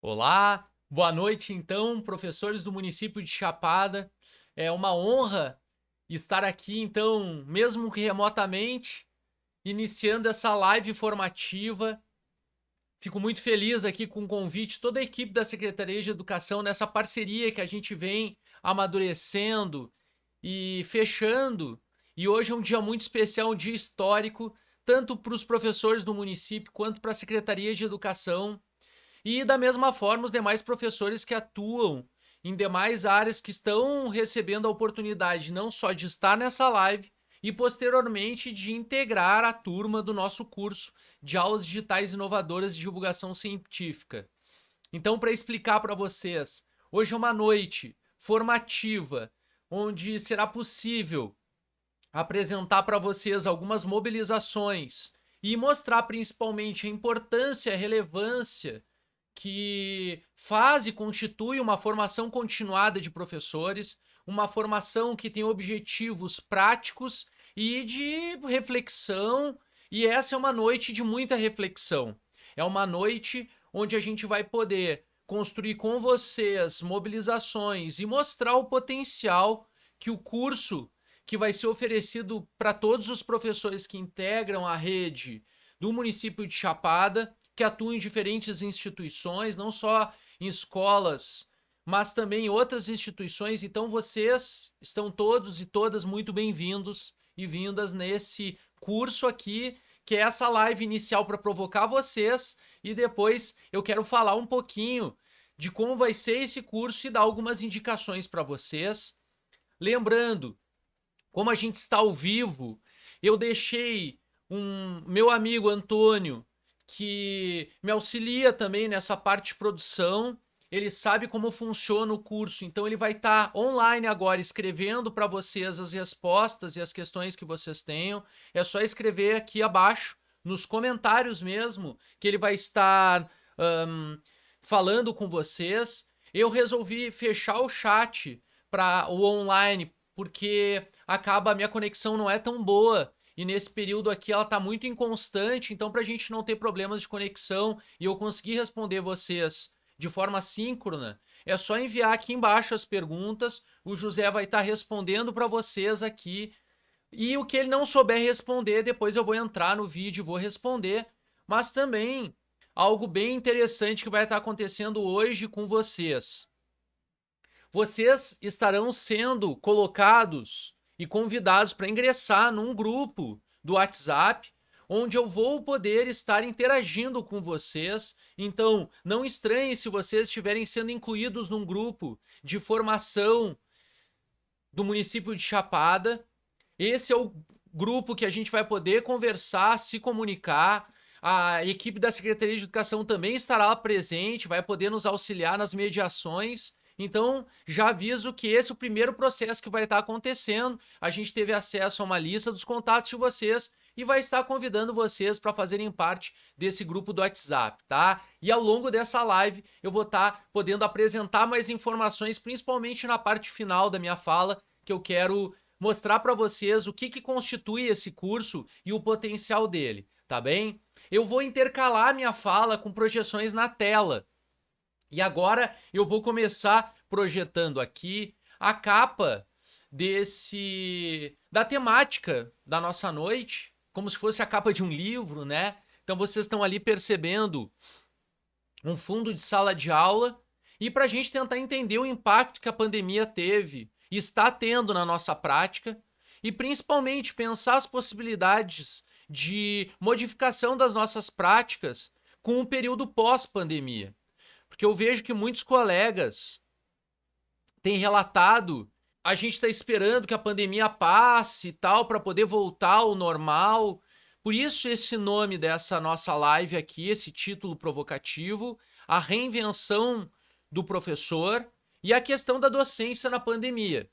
Olá, boa noite então, professores do município de Chapada. É uma honra estar aqui então, mesmo que remotamente, iniciando essa live formativa. Fico muito feliz aqui com o convite, toda a equipe da Secretaria de Educação, nessa parceria que a gente vem amadurecendo e fechando. E hoje é um dia muito especial, um dia histórico, tanto para os professores do município quanto para a Secretaria de Educação. E da mesma forma, os demais professores que atuam em demais áreas que estão recebendo a oportunidade não só de estar nessa live e posteriormente de integrar a turma do nosso curso de aulas digitais inovadoras de divulgação científica. Então, para explicar para vocês, hoje é uma noite formativa onde será possível apresentar para vocês algumas mobilizações e mostrar principalmente a importância, a relevância que faz e constitui uma formação continuada de professores, uma formação que tem objetivos práticos e de reflexão, e essa é uma noite de muita reflexão. É uma noite onde a gente vai poder construir com vocês mobilizações e mostrar o potencial que o curso que vai ser oferecido para todos os professores que integram a rede do município de Chapada, que atuam em diferentes instituições, não só em escolas, mas também em outras instituições. Então vocês estão todos e todas muito bem-vindos e vindas nesse curso aqui, que é essa live inicial para provocar vocês, e depois eu quero falar um pouquinho de como vai ser esse curso e dar algumas indicações para vocês. Lembrando, como a gente está ao vivo, eu deixei um meu amigo Antônio, que me auxilia também nessa parte de produção. Ele sabe como funciona o curso, então ele vai estar online agora escrevendo para vocês as respostas e as questões que vocês tenham. É só escrever aqui abaixo, nos comentários mesmo, que ele vai estar falando com vocês. Eu resolvi fechar o chat para o online, porque acaba a minha conexão não é tão boa e nesse período aqui ela está muito inconstante, então para a gente não ter problemas de conexão e eu conseguir responder vocês de forma síncrona, é só enviar aqui embaixo as perguntas, o José vai estar respondendo para vocês aqui, e o que ele não souber responder, depois eu vou entrar no vídeo e vou responder, mas também algo bem interessante que vai estar acontecendo hoje com vocês. Vocês estarão sendo colocados e convidados para ingressar num grupo do WhatsApp, onde eu vou poder estar interagindo com vocês. Então, não estranhe se vocês estiverem sendo incluídos num grupo de formação do município de Chapada. Esse é o grupo que a gente vai poder conversar, se comunicar. A equipe da Secretaria de Educação também estará presente, vai poder nos auxiliar nas mediações. Então, já aviso que esse é o primeiro processo que vai estar acontecendo. A gente teve acesso a uma lista dos contatos de vocês e vai estar convidando vocês para fazerem parte desse grupo do WhatsApp, tá? E ao longo dessa live eu vou estar podendo apresentar mais informações, principalmente na parte final da minha fala, que eu quero mostrar para vocês o que constitui esse curso e o potencial dele, tá bem? Eu vou intercalar minha fala com projeções na tela. E agora eu vou começar projetando aqui a capa da temática da nossa noite, como se fosse a capa de um livro, né? Então vocês estão ali percebendo um fundo de sala de aula, e para a gente tentar entender o impacto que a pandemia teve e está tendo na nossa prática, e principalmente pensar as possibilidades de modificação das nossas práticas com o período pós-pandemia. Porque eu vejo que muitos colegas têm relatado, a gente está esperando que a pandemia passe e tal para poder voltar ao normal. Por isso esse nome dessa nossa live aqui, esse título provocativo, a reinvenção do professor e a questão da docência na pandemia.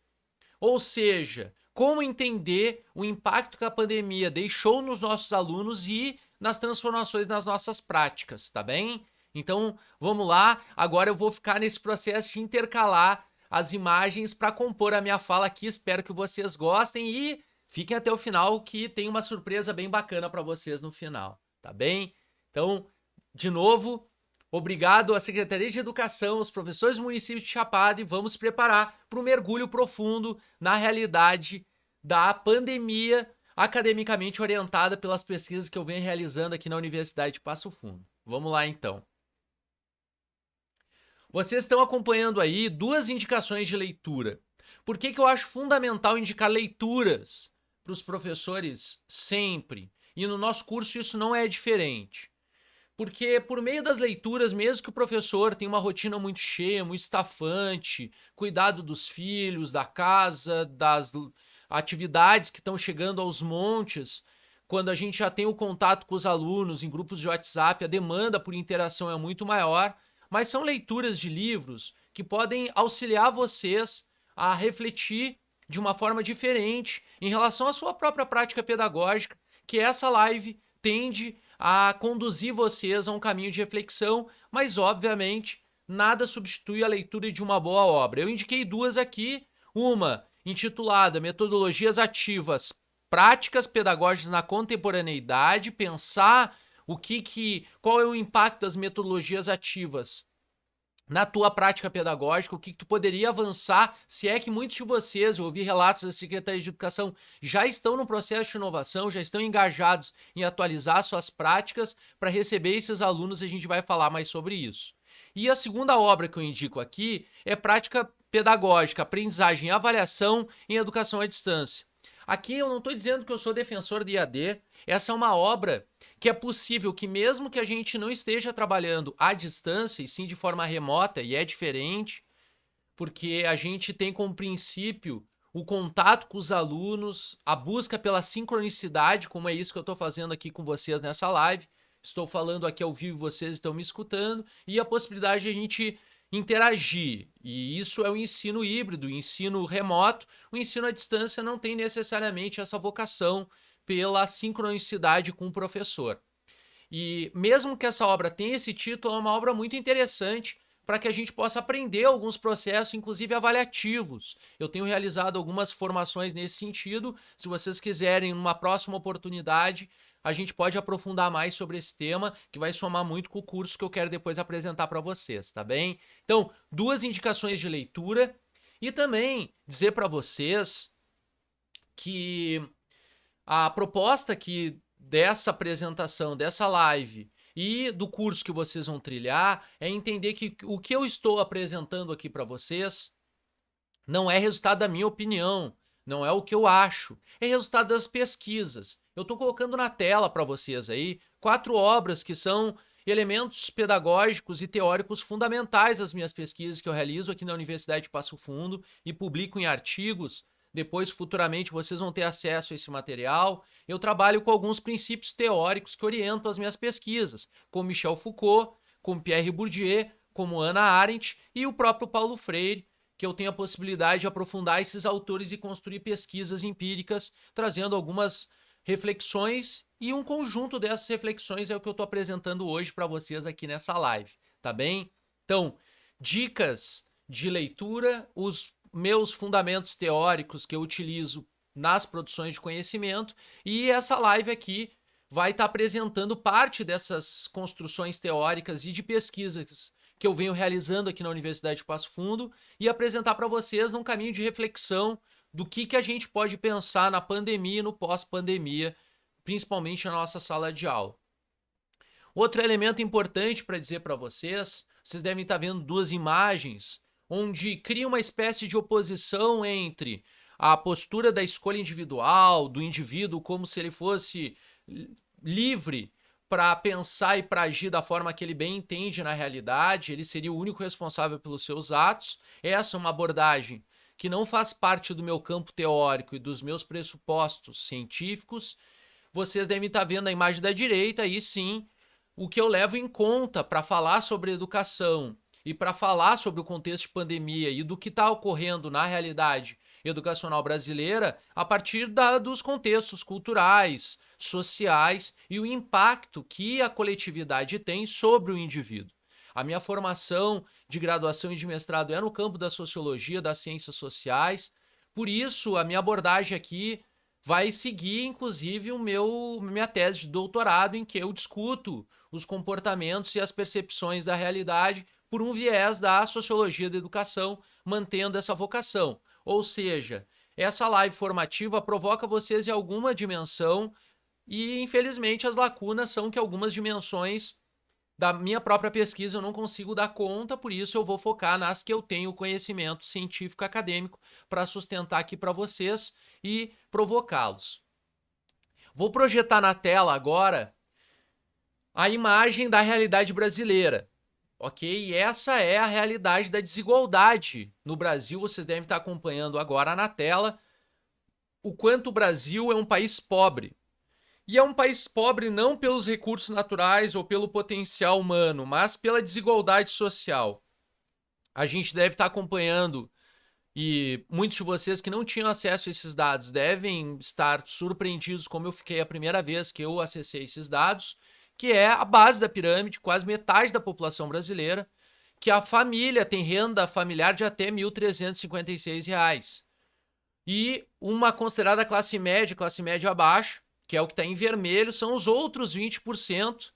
Ou seja, como entender o impacto que a pandemia deixou nos nossos alunos e nas transformações nas nossas práticas, tá bem? Então, vamos lá. Agora eu vou ficar nesse processo de intercalar as imagens para compor a minha fala aqui. Espero que vocês gostem e fiquem até o final, que tem uma surpresa bem bacana para vocês no final, tá bem? Então, de novo, Obrigado à Secretaria de Educação, aos professores do município de Chapada, e vamos preparar para um mergulho profundo na realidade da pandemia academicamente orientada pelas pesquisas que eu venho realizando aqui na Universidade de Passo Fundo. Vamos lá então. Vocês estão acompanhando aí duas indicações de leitura. Por que eu acho fundamental indicar leituras para os professores sempre? E no nosso curso isso não é diferente. Porque por meio das leituras, mesmo que o professor tenha uma rotina muito cheia, muito estafante, cuidado dos filhos, da casa, das atividades que estão chegando aos montes, quando a gente já tem o contato com os alunos em grupos de WhatsApp, a demanda por interação é muito maior, mas são leituras de livros que podem auxiliar vocês a refletir de uma forma diferente em relação à sua própria prática pedagógica, que essa live tende a conduzir vocês a um caminho de reflexão, mas obviamente nada substitui a leitura de uma boa obra. Eu indiquei duas aqui, uma intitulada Metodologias Ativas, Práticas Pedagógicas na Contemporaneidade, pensar qual é o impacto das metodologias ativas na tua prática pedagógica, o que tu poderia avançar, se é que muitos de vocês, eu ouvi relatos da Secretaria de Educação, já estão no processo de inovação, já estão engajados em atualizar suas práticas para receber esses alunos, a gente vai falar mais sobre isso. E a segunda obra que eu indico aqui é Prática Pedagógica, Aprendizagem e Avaliação em Educação à Distância. Aqui eu não estou dizendo que eu sou defensor de IAD, essa é uma obra que é possível que mesmo que a gente não esteja trabalhando à distância, e sim de forma remota, e é diferente, porque a gente tem como princípio o contato com os alunos, a busca pela sincronicidade, como é isso que eu estou fazendo aqui com vocês nessa live. Estou falando aqui ao vivo, vocês estão me escutando, e a possibilidade de a gente interagir. E isso é o ensino híbrido, o ensino remoto. O ensino à distância não tem necessariamente essa vocação pela sincronicidade com o professor. E mesmo que essa obra tenha esse título, é uma obra muito interessante para que a gente possa aprender alguns processos, inclusive avaliativos. Eu tenho realizado algumas formações nesse sentido. Se vocês quiserem, numa próxima oportunidade, a gente pode aprofundar mais sobre esse tema, que vai somar muito com o curso que eu quero depois apresentar para vocês, tá bem? Então, duas indicações de leitura e também dizer para vocês que a proposta aqui dessa apresentação, dessa live e do curso que vocês vão trilhar é entender que o que eu estou apresentando aqui para vocês não é resultado da minha opinião, não é o que eu acho, é resultado das pesquisas. Eu estou colocando na tela para vocês aí 4 obras que são elementos pedagógicos e teóricos fundamentais das minhas pesquisas que eu realizo aqui na Universidade de Passo Fundo e publico em artigos. Depois, futuramente, vocês vão ter acesso a esse material. Eu trabalho com alguns princípios teóricos que orientam as minhas pesquisas, como Michel Foucault, como Pierre Bourdieu, como Hannah Arendt e o próprio Paulo Freire, que eu tenho a possibilidade de aprofundar esses autores e construir pesquisas empíricas, trazendo algumas reflexões, e um conjunto dessas reflexões é o que eu estou apresentando hoje para vocês aqui nessa live, tá bem? Então, dicas de leitura, os meus fundamentos teóricos que eu utilizo nas produções de conhecimento, e essa live aqui vai estar apresentando parte dessas construções teóricas e de pesquisas que eu venho realizando aqui na Universidade de Passo Fundo e apresentar para vocês num caminho de reflexão do que a gente pode pensar na pandemia e no pós-pandemia, principalmente na nossa sala de aula. Outro elemento importante para dizer para vocês devem estar vendo duas imagens onde cria uma espécie de oposição entre a postura da escolha individual, do indivíduo como se ele fosse livre para pensar e para agir da forma que ele bem entende na realidade, ele seria o único responsável pelos seus atos. Essa é uma abordagem que não faz parte do meu campo teórico e dos meus pressupostos científicos. Vocês devem estar vendo a imagem da direita, aí sim, o que eu levo em conta para falar sobre educação e para falar sobre o contexto de pandemia e do que está ocorrendo na realidade educacional brasileira a partir dos contextos culturais, sociais e o impacto que a coletividade tem sobre o indivíduo. A minha formação de graduação e de mestrado é no campo da sociologia, das ciências sociais, por isso a minha abordagem aqui vai seguir, inclusive, minha tese de doutorado, em que eu discuto os comportamentos e as percepções da realidade por um viés da sociologia da educação, mantendo essa vocação. Ou seja, essa live formativa provoca vocês em alguma dimensão e, infelizmente, as lacunas são que algumas dimensões da minha própria pesquisa eu não consigo dar conta, por isso eu vou focar nas que eu tenho conhecimento científico acadêmico para sustentar aqui para vocês e provocá-los. Vou projetar na tela agora a imagem da realidade brasileira, ok? E essa é a realidade da desigualdade no Brasil. Vocês devem estar acompanhando agora na tela o quanto o Brasil é um país pobre. E é um país pobre não pelos recursos naturais ou pelo potencial humano, mas pela desigualdade social. A gente deve estar acompanhando, e muitos de vocês que não tinham acesso a esses dados devem estar surpreendidos, como eu fiquei a primeira vez que eu acessei esses dados, que é a base da pirâmide, quase metade da população brasileira, que a família tem renda familiar de até R$ 1.356. E uma considerada classe média abaixo, que é o que está em vermelho, são os outros 20%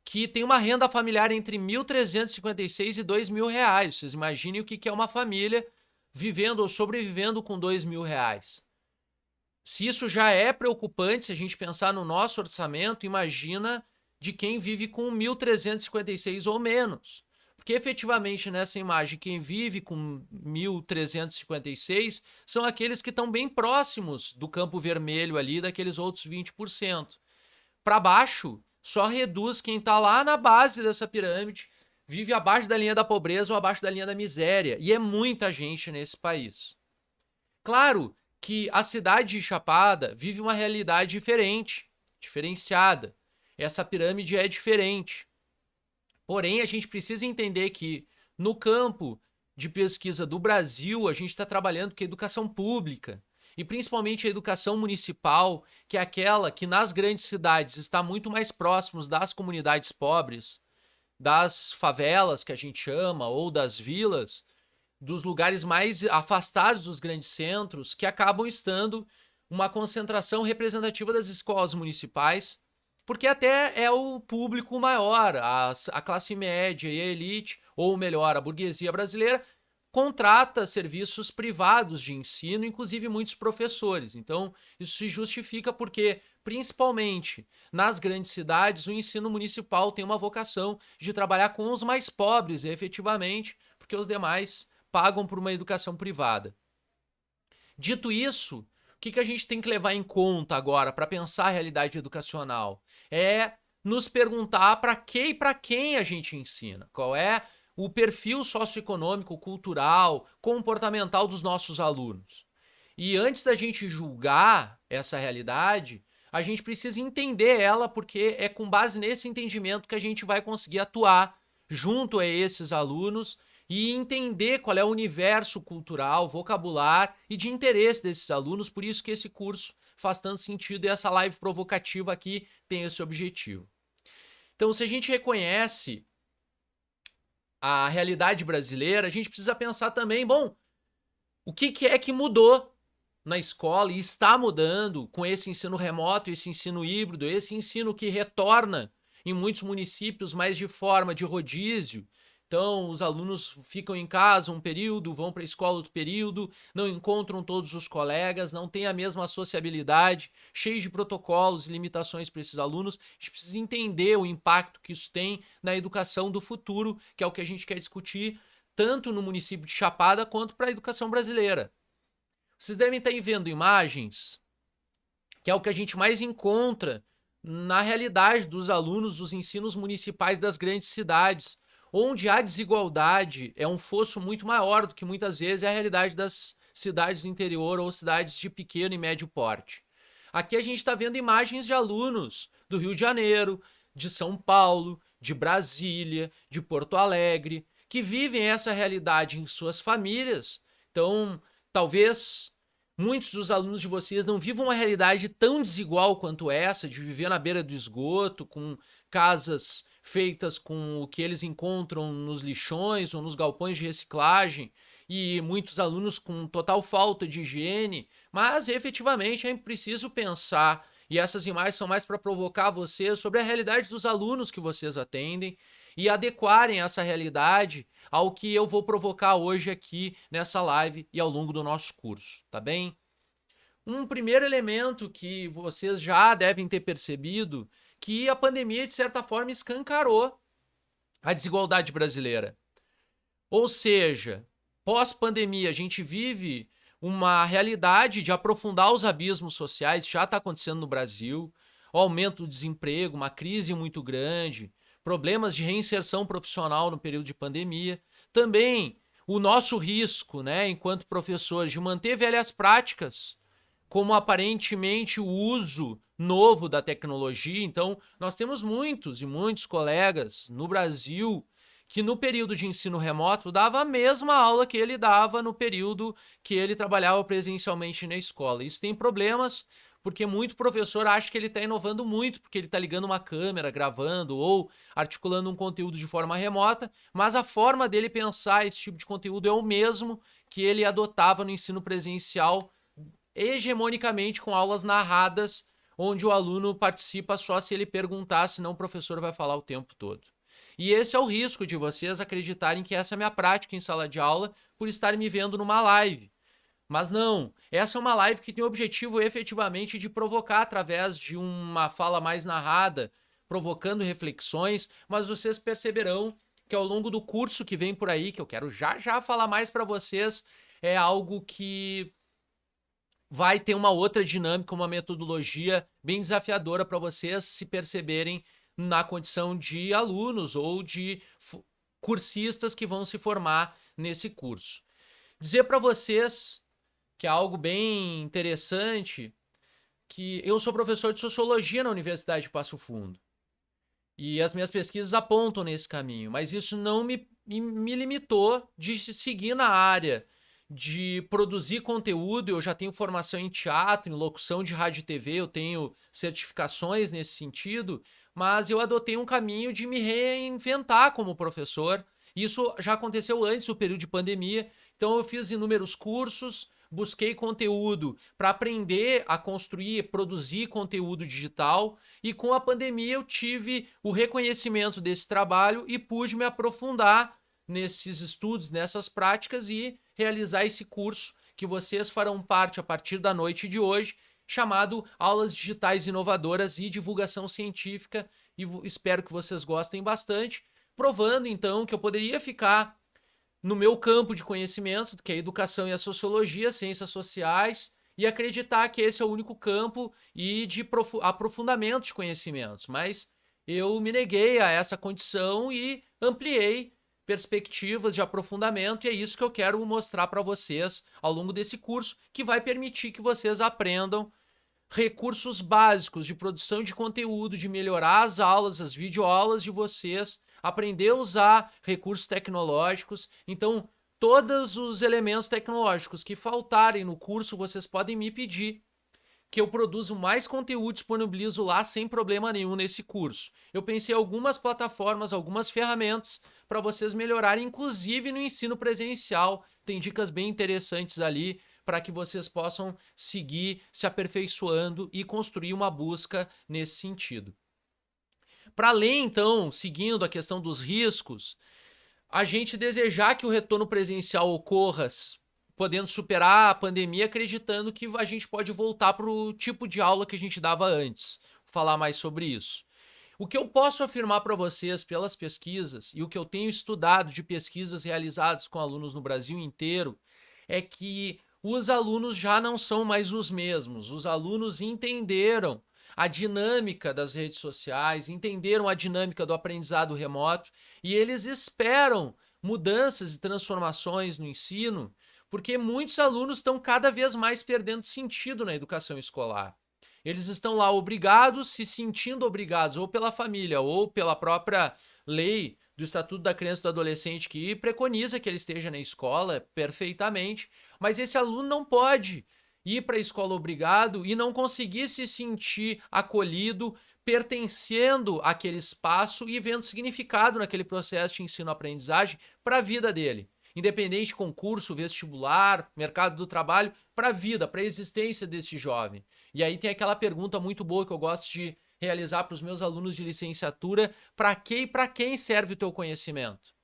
que tem uma renda familiar entre R$ 1.356 e R$ 2.000. Vocês imaginem o que é uma família vivendo ou sobrevivendo com R$ 2.000. Se isso já é preocupante, se a gente pensar no nosso orçamento, imagina de quem vive com 1.356 ou menos. Porque efetivamente nessa imagem, quem vive com 1.356 são aqueles que estão bem próximos do campo vermelho ali, daqueles outros 20%. Para baixo, só reduz quem está lá na base dessa pirâmide, vive abaixo da linha da pobreza ou abaixo da linha da miséria. E é muita gente nesse país. Claro que a cidade de Chapada vive uma realidade diferente, diferenciada. Essa pirâmide é diferente. Porém, a gente precisa entender que no campo de pesquisa do Brasil, a gente está trabalhando com a educação pública, e principalmente a educação municipal, que é aquela que nas grandes cidades está muito mais próximos das comunidades pobres, das favelas que a gente chama, ou das vilas, dos lugares mais afastados dos grandes centros, que acabam estando uma concentração representativa das escolas municipais, porque até é o público maior, a classe média e a elite, ou melhor, a burguesia brasileira, contrata serviços privados de ensino, inclusive muitos professores. Então, isso se justifica porque, principalmente nas grandes cidades, o ensino municipal tem uma vocação de trabalhar com os mais pobres, efetivamente, porque os demais pagam por uma educação privada. Dito isso, o que a gente tem que levar em conta agora para pensar a realidade educacional? É nos perguntar para que e para quem a gente ensina. Qual é o perfil socioeconômico, cultural, comportamental dos nossos alunos. E antes da gente julgar essa realidade, a gente precisa entender ela, porque é com base nesse entendimento que a gente vai conseguir atuar junto a esses alunos e entender qual é o universo cultural, vocabular e de interesse desses alunos. Por isso que esse curso faz tanto sentido e essa live provocativa aqui tem esse objetivo. Então, se a gente reconhece a realidade brasileira, a gente precisa pensar também, bom, o que é que mudou na escola e está mudando com esse ensino remoto, esse ensino híbrido, esse ensino que retorna em muitos municípios, mas de forma de rodízio. Então, os alunos ficam em casa um período, vão para a escola outro período, não encontram todos os colegas, não tem a mesma sociabilidade, cheio de protocolos e limitações para esses alunos. A gente precisa entender o impacto que isso tem na educação do futuro, que é o que a gente quer discutir, tanto no município de Chapada quanto para a educação brasileira. Vocês devem estar vendo imagens, que é o que a gente mais encontra na realidade dos alunos dos ensinos municipais das grandes cidades, onde a desigualdade é um fosso muito maior do que muitas vezes é a realidade das cidades do interior ou cidades de pequeno e médio porte. Aqui a gente está vendo imagens de alunos do Rio de Janeiro, de São Paulo, de Brasília, de Porto Alegre, que vivem essa realidade em suas famílias. Então, talvez muitos dos alunos de vocês não vivam uma realidade tão desigual quanto essa, de viver na beira do esgoto, com casas feitas com o que eles encontram nos lixões ou nos galpões de reciclagem, e muitos alunos com total falta de higiene, mas efetivamente é preciso pensar e essas imagens são mais para provocar vocês sobre a realidade dos alunos que vocês atendem e adequarem essa realidade ao que eu vou provocar hoje aqui nessa live e ao longo do nosso curso, tá bem? Um primeiro elemento que vocês já devem ter percebido, que a pandemia, de certa forma, escancarou a desigualdade brasileira. Ou seja, pós-pandemia, a gente vive uma realidade de aprofundar os abismos sociais, já está acontecendo no Brasil, o aumento do desemprego, uma crise muito grande, problemas de reinserção profissional no período de pandemia. Também o nosso risco, né, enquanto professores, de manter velhas práticas, como aparentemente o uso novo da tecnologia. Então, nós temos muitos e muitos colegas no Brasil que no período de ensino remoto dava a mesma aula que ele dava no período que ele trabalhava presencialmente na escola. Isso tem problemas, porque muito professor acha que ele está inovando muito, porque ele está ligando uma câmera, gravando ou articulando um conteúdo de forma remota, mas a forma dele pensar esse tipo de conteúdo é o mesmo que ele adotava no ensino presencial, hegemonicamente com aulas narradas, onde o aluno participa só se ele perguntar, senão o professor vai falar o tempo todo. E esse é o risco de vocês acreditarem que essa é a minha prática em sala de aula por estar me vendo numa live. Mas não, essa é uma live que tem o objetivo efetivamente de provocar através de uma fala mais narrada, provocando reflexões, mas vocês perceberão que ao longo do curso que vem por aí, que eu quero já já falar mais para vocês, é algo que vai ter uma outra dinâmica, uma metodologia bem desafiadora para vocês se perceberem na condição de alunos ou de cursistas que vão se formar nesse curso. Dizer para vocês que é algo bem interessante, que eu sou professor de Sociologia na Universidade de Passo Fundo. E as minhas pesquisas apontam nesse caminho, mas isso não me limitou de seguir na área de produzir conteúdo. Eu já tenho formação em teatro, em locução de rádio e TV, eu tenho certificações nesse sentido, mas eu adotei um caminho de me reinventar como professor. Isso já aconteceu antes do período de pandemia, então eu fiz inúmeros cursos, busquei conteúdo para aprender a construir e produzir conteúdo digital, e com a pandemia eu tive o reconhecimento desse trabalho e pude me aprofundar nesses estudos, nessas práticas e realizar esse curso que vocês farão parte a partir da noite de hoje, chamado Aulas Digitais Inovadoras e Divulgação Científica, e espero que vocês gostem bastante, provando então que eu poderia ficar no meu campo de conhecimento, que é a educação e a sociologia, ciências sociais, e acreditar que esse é o único campo e de aprofundamento de conhecimentos. Mas eu me neguei a essa condição e ampliei perspectivas de aprofundamento, e é isso que eu quero mostrar para vocês ao longo desse curso, que vai permitir que vocês aprendam recursos básicos de produção de conteúdo, de melhorar as aulas, as videoaulas de vocês, aprender a usar recursos tecnológicos. Então, todos os elementos tecnológicos que faltarem no curso, vocês podem me pedir que eu produzo mais conteúdo, disponibilizo lá sem problema nenhum nesse curso. Eu pensei em algumas plataformas, algumas ferramentas para vocês melhorarem, inclusive no ensino presencial. Tem dicas bem interessantes ali para que vocês possam seguir se aperfeiçoando e construir uma busca nesse sentido. Para além, então, seguindo a questão dos riscos, a gente desejar que o retorno presencial ocorra, podendo superar a pandemia, acreditando que a gente pode voltar para o tipo de aula que a gente dava antes. Vou falar mais sobre isso. O que eu posso afirmar para vocês pelas pesquisas e o que eu tenho estudado de pesquisas realizadas com alunos no Brasil inteiro é que os alunos já não são mais os mesmos. Os alunos entenderam a dinâmica das redes sociais, entenderam a dinâmica do aprendizado remoto e eles esperam mudanças e transformações no ensino, porque muitos alunos estão cada vez mais perdendo sentido na educação escolar. Eles estão lá obrigados, se sentindo obrigados, ou pela família, ou pela própria lei do Estatuto da Criança e do Adolescente, que preconiza que ele esteja na escola perfeitamente, mas esse aluno não pode ir para a escola obrigado e não conseguir se sentir acolhido, pertencendo àquele espaço e vendo significado naquele processo de ensino-aprendizagem para a vida dele. independente de concurso, vestibular, mercado do trabalho, para a vida, para a existência deste jovem. E aí tem aquela pergunta muito boa que eu gosto de realizar para os meus alunos de licenciatura: para que e para quem serve o teu conhecimento?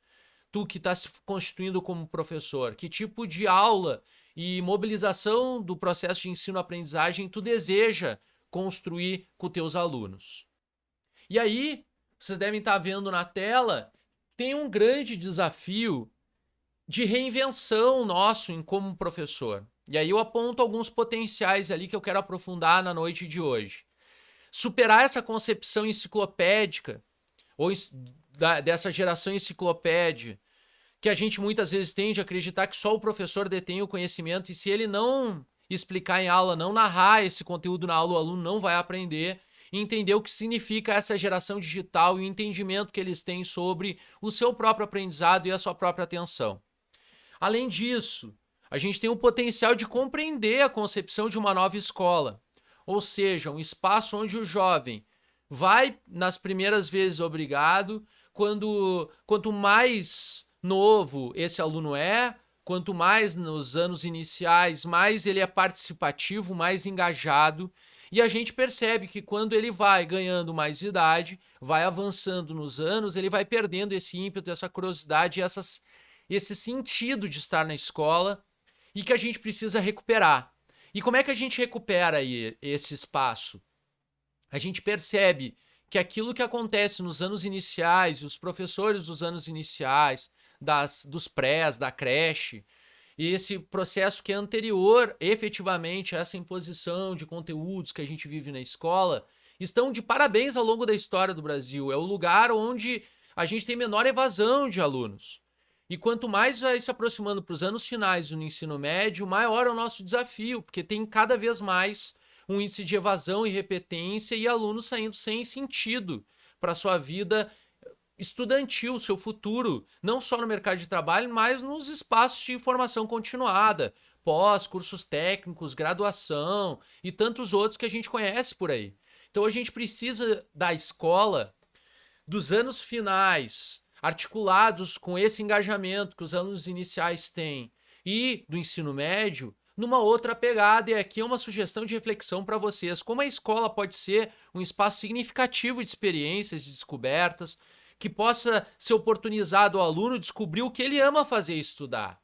Tu que está se constituindo como professor, que tipo de aula e mobilização do processo de ensino-aprendizagem tu deseja construir com teus alunos? E aí, vocês devem estar vendo na tela, tem um grande desafio de reinvenção nosso como professor. E aí eu aponto alguns potenciais ali que eu quero aprofundar na noite de hoje. Superar essa concepção enciclopédica, ou dessa geração enciclopédia, que a gente muitas vezes tende a acreditar que só o professor detém o conhecimento e se ele não explicar em aula, não narrar esse conteúdo na aula, o aluno não vai aprender e entender o que significa essa geração digital e o entendimento que eles têm sobre o seu próprio aprendizado e a sua própria atenção. Além disso, a gente tem o potencial de compreender a concepção de uma nova escola, ou seja, um espaço onde o jovem vai nas primeiras vezes obrigado, quanto mais novo esse aluno é, quanto mais nos anos iniciais, mais ele é participativo, mais engajado, e a gente percebe que quando ele vai ganhando mais idade, vai avançando nos anos, ele vai perdendo esse ímpeto, essa curiosidade, esse sentido de estar na escola e que a gente precisa recuperar. E como é que a gente recupera aí esse espaço? A gente percebe que aquilo que acontece nos anos iniciais, e os professores dos anos iniciais, dos prés, da creche, e esse processo que é anterior efetivamente a essa imposição de conteúdos que a gente vive na escola, estão de parabéns ao longo da história do Brasil. É o lugar onde a gente tem menor evasão de alunos. E quanto mais vai se aproximando para os anos finais do ensino médio, maior é o nosso desafio, porque tem cada vez mais um índice de evasão e repetência e alunos saindo sem sentido para a sua vida estudantil, seu futuro, não só no mercado de trabalho, mas nos espaços de formação continuada, pós, cursos técnicos, graduação e tantos outros que a gente conhece por aí. Então a gente precisa da escola dos anos finais, articulados com esse engajamento que os alunos iniciais têm, e do ensino médio, numa outra pegada. E aqui é uma sugestão de reflexão para vocês. Como a escola pode ser um espaço significativo de experiências, de descobertas, que possa ser oportunizado ao aluno descobrir o que ele ama fazer e estudar.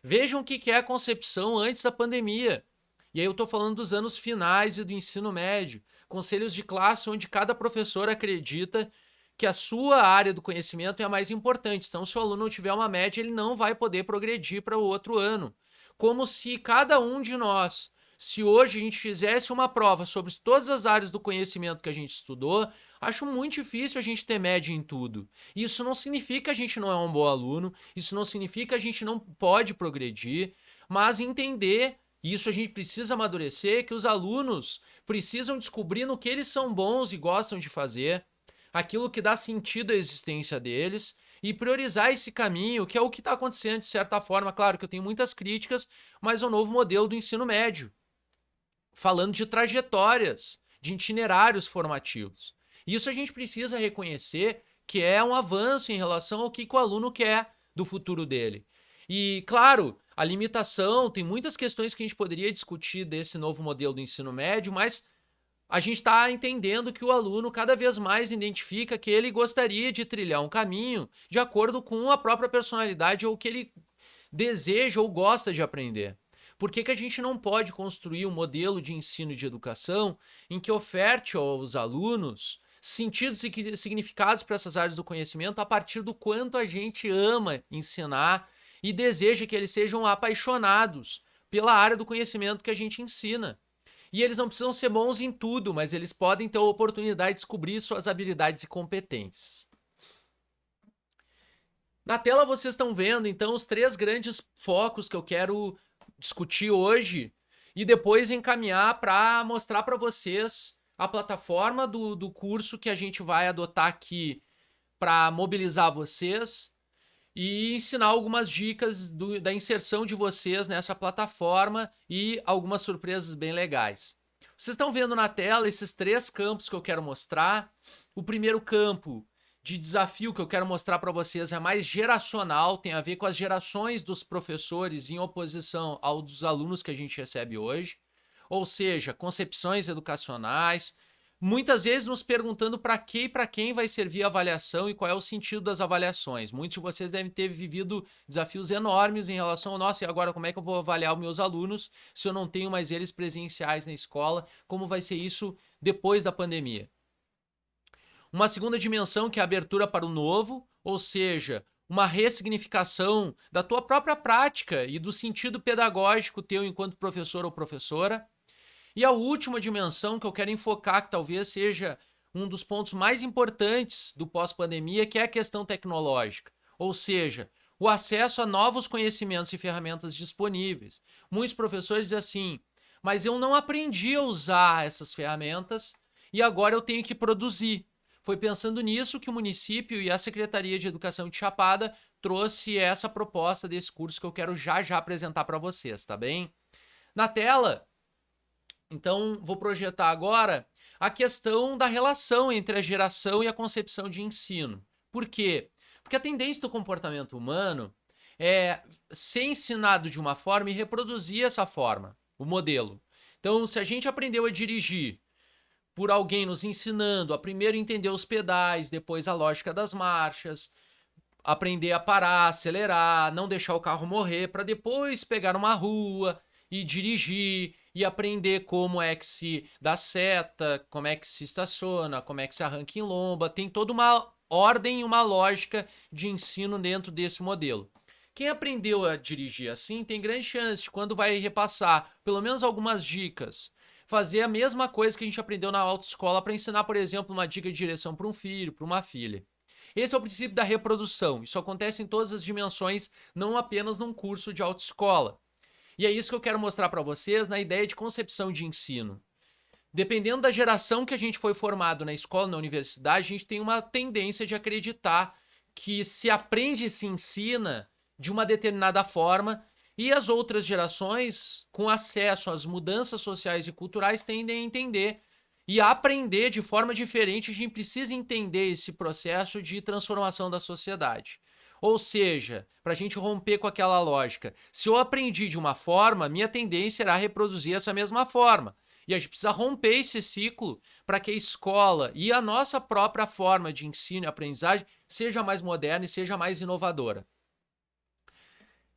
Vejam o que é a concepção antes da pandemia. E aí eu estou falando dos anos finais e do ensino médio. Conselhos de classe onde cada professor acredita que a sua área do conhecimento é a mais importante. Então, se o aluno não tiver uma média, ele não vai poder progredir para o outro ano. Como se cada um de nós, se hoje a gente fizesse uma prova sobre todas as áreas do conhecimento que a gente estudou, acho muito difícil a gente ter média em tudo. Isso não significa que a gente não é um bom aluno, isso não significa que a gente não pode progredir, mas entender, e isso a gente precisa amadurecer, que os alunos precisam descobrir no que eles são bons e gostam de fazer, aquilo que dá sentido à existência deles e priorizar esse caminho, que é o que está acontecendo de certa forma. Claro que eu tenho muitas críticas, mas é o novo modelo do ensino médio, falando de trajetórias, de itinerários formativos. Isso a gente precisa reconhecer que é um avanço em relação ao que o aluno quer do futuro dele. E, claro, a limitação, tem muitas questões que a gente poderia discutir desse novo modelo do ensino médio, mas a gente está entendendo que o aluno cada vez mais identifica que ele gostaria de trilhar um caminho de acordo com a própria personalidade ou o que ele deseja ou gosta de aprender. Por que a gente não pode construir um modelo de ensino e de educação em que oferte aos alunos sentidos e significados para essas áreas do conhecimento a partir do quanto a gente ama ensinar e deseja que eles sejam apaixonados pela área do conhecimento que a gente ensina? E eles não precisam ser bons em tudo, mas eles podem ter a oportunidade de descobrir suas habilidades e competências. Na tela vocês estão vendo, então, os 3 grandes focos que eu quero discutir hoje e depois encaminhar para mostrar para vocês a plataforma do curso que a gente vai adotar aqui para mobilizar vocês e ensinar algumas dicas da inserção de vocês nessa plataforma e algumas surpresas bem legais. Vocês estão vendo na tela esses 3 campos que eu quero mostrar. O primeiro campo, de desafio que eu quero mostrar para vocês é mais geracional, tem a ver com as gerações dos professores em oposição aos dos alunos que a gente recebe hoje, ou seja, concepções educacionais, muitas vezes nos perguntando para que e para quem vai servir a avaliação e qual é o sentido das avaliações. Muitos de vocês devem ter vivido desafios enormes em relação ao nosso, e agora como é que eu vou avaliar os meus alunos se eu não tenho mais eles presenciais na escola? Como vai ser isso depois da pandemia? Uma segunda dimensão que é a abertura para o novo, ou seja, uma ressignificação da tua própria prática e do sentido pedagógico teu enquanto professor ou professora. E a última dimensão que eu quero enfocar, que talvez seja um dos pontos mais importantes do pós-pandemia, que é a questão tecnológica, ou seja, o acesso a novos conhecimentos e ferramentas disponíveis. Muitos professores dizem assim, mas eu não aprendi a usar essas ferramentas e agora eu tenho que produzir. Foi pensando nisso que o município e a Secretaria de Educação de Chapada trouxe essa proposta desse curso que eu quero já apresentar para vocês, tá bem? Na tela, então, vou projetar agora a questão da relação entre a geração e a concepção de ensino. Por quê? Porque a tendência do comportamento humano é ser ensinado de uma forma e reproduzir essa forma, o modelo. Então, se a gente aprendeu a dirigir por alguém nos ensinando a primeiro entender os pedais, depois a lógica das marchas, aprender a parar, acelerar, não deixar o carro morrer, para depois pegar uma rua e dirigir e aprender como é que se dá seta, como é que se estaciona, como é que se arranca em lomba. Tem toda uma ordem e uma lógica de ensino dentro desse modelo. Quem aprendeu a dirigir assim tem grande chance, quando vai repassar pelo menos algumas dicas, fazer a mesma coisa que a gente aprendeu na autoescola para ensinar, por exemplo, uma dica de direção para um filho, para uma filha. Esse é o princípio da reprodução. Isso acontece em todas as dimensões, não apenas num curso de autoescola. E é isso que eu quero mostrar para vocês na ideia de concepção de ensino. Dependendo da geração que a gente foi formado na escola, na universidade, a gente tem uma tendência de acreditar que se aprende e se ensina de uma determinada forma e as outras gerações, com acesso às mudanças sociais e culturais, tendem a entender e a aprender de forma diferente. A gente precisa entender esse processo de transformação da sociedade. Ou seja, para a gente romper com aquela lógica, se eu aprendi de uma forma, minha tendência era reproduzir essa mesma forma. E a gente precisa romper esse ciclo para que a escola e a nossa própria forma de ensino e aprendizagem seja mais moderna e seja mais inovadora.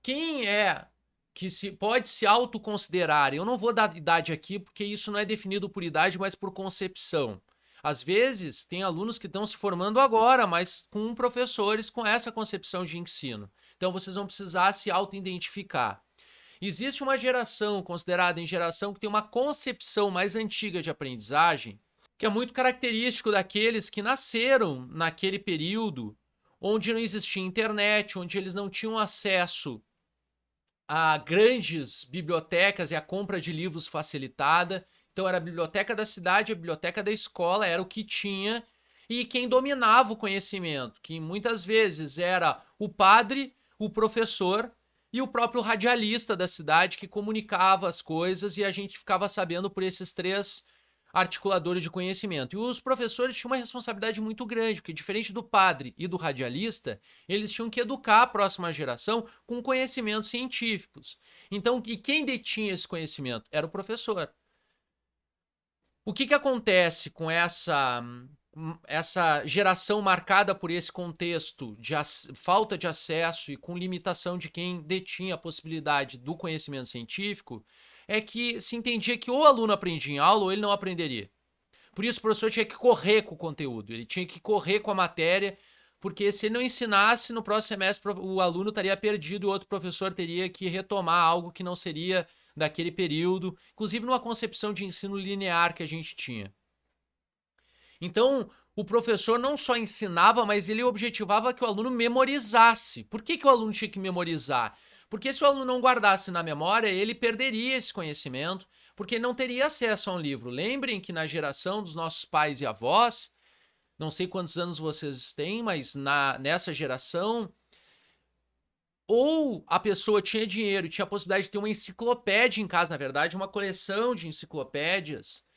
Quem é que pode se autoconsiderar? Eu não vou dar idade aqui porque isso não é definido por idade, mas por concepção. Às vezes, tem alunos que estão se formando agora, mas com professores com essa concepção de ensino. Então, vocês vão precisar se auto-identificar. Existe uma geração, considerada em geração, que tem uma concepção mais antiga de aprendizagem, que é muito característico daqueles que nasceram naquele período onde não existia internet, onde eles não tinham acesso a grandes bibliotecas e a compra de livros facilitada. Então era a biblioteca da cidade, a biblioteca da escola, era o que tinha, e quem dominava o conhecimento, que muitas vezes era o padre, o professor e o próprio radialista da cidade que comunicava as coisas e a gente ficava sabendo por esses três articuladores de conhecimento. E os professores tinham uma responsabilidade muito grande, porque diferente do padre e do radialista, eles tinham que educar a próxima geração com conhecimentos científicos. Então, e quem detinha esse conhecimento? Era o professor. O que acontece com essa geração marcada por esse contexto de falta de acesso e com limitação de quem detinha a possibilidade do conhecimento científico, é que se entendia que ou o aluno aprendia em aula ou ele não aprenderia. Por isso o professor tinha que correr com o conteúdo, ele tinha que correr com a matéria, porque se ele não ensinasse, no próximo semestre o aluno estaria perdido e o outro professor teria que retomar algo que não seria daquele período, inclusive numa concepção de ensino linear que a gente tinha. Então, o professor não só ensinava, mas ele objetivava que o aluno memorizasse. Por que o aluno tinha que memorizar? Porque se o aluno não guardasse na memória, ele perderia esse conhecimento, porque não teria acesso a um livro. Lembrem que na geração dos nossos pais e avós, não sei quantos anos vocês têm, mas nessa geração, ou a pessoa tinha dinheiro e tinha a possibilidade de ter uma enciclopédia em casa, na verdade, uma coleção de enciclopédias,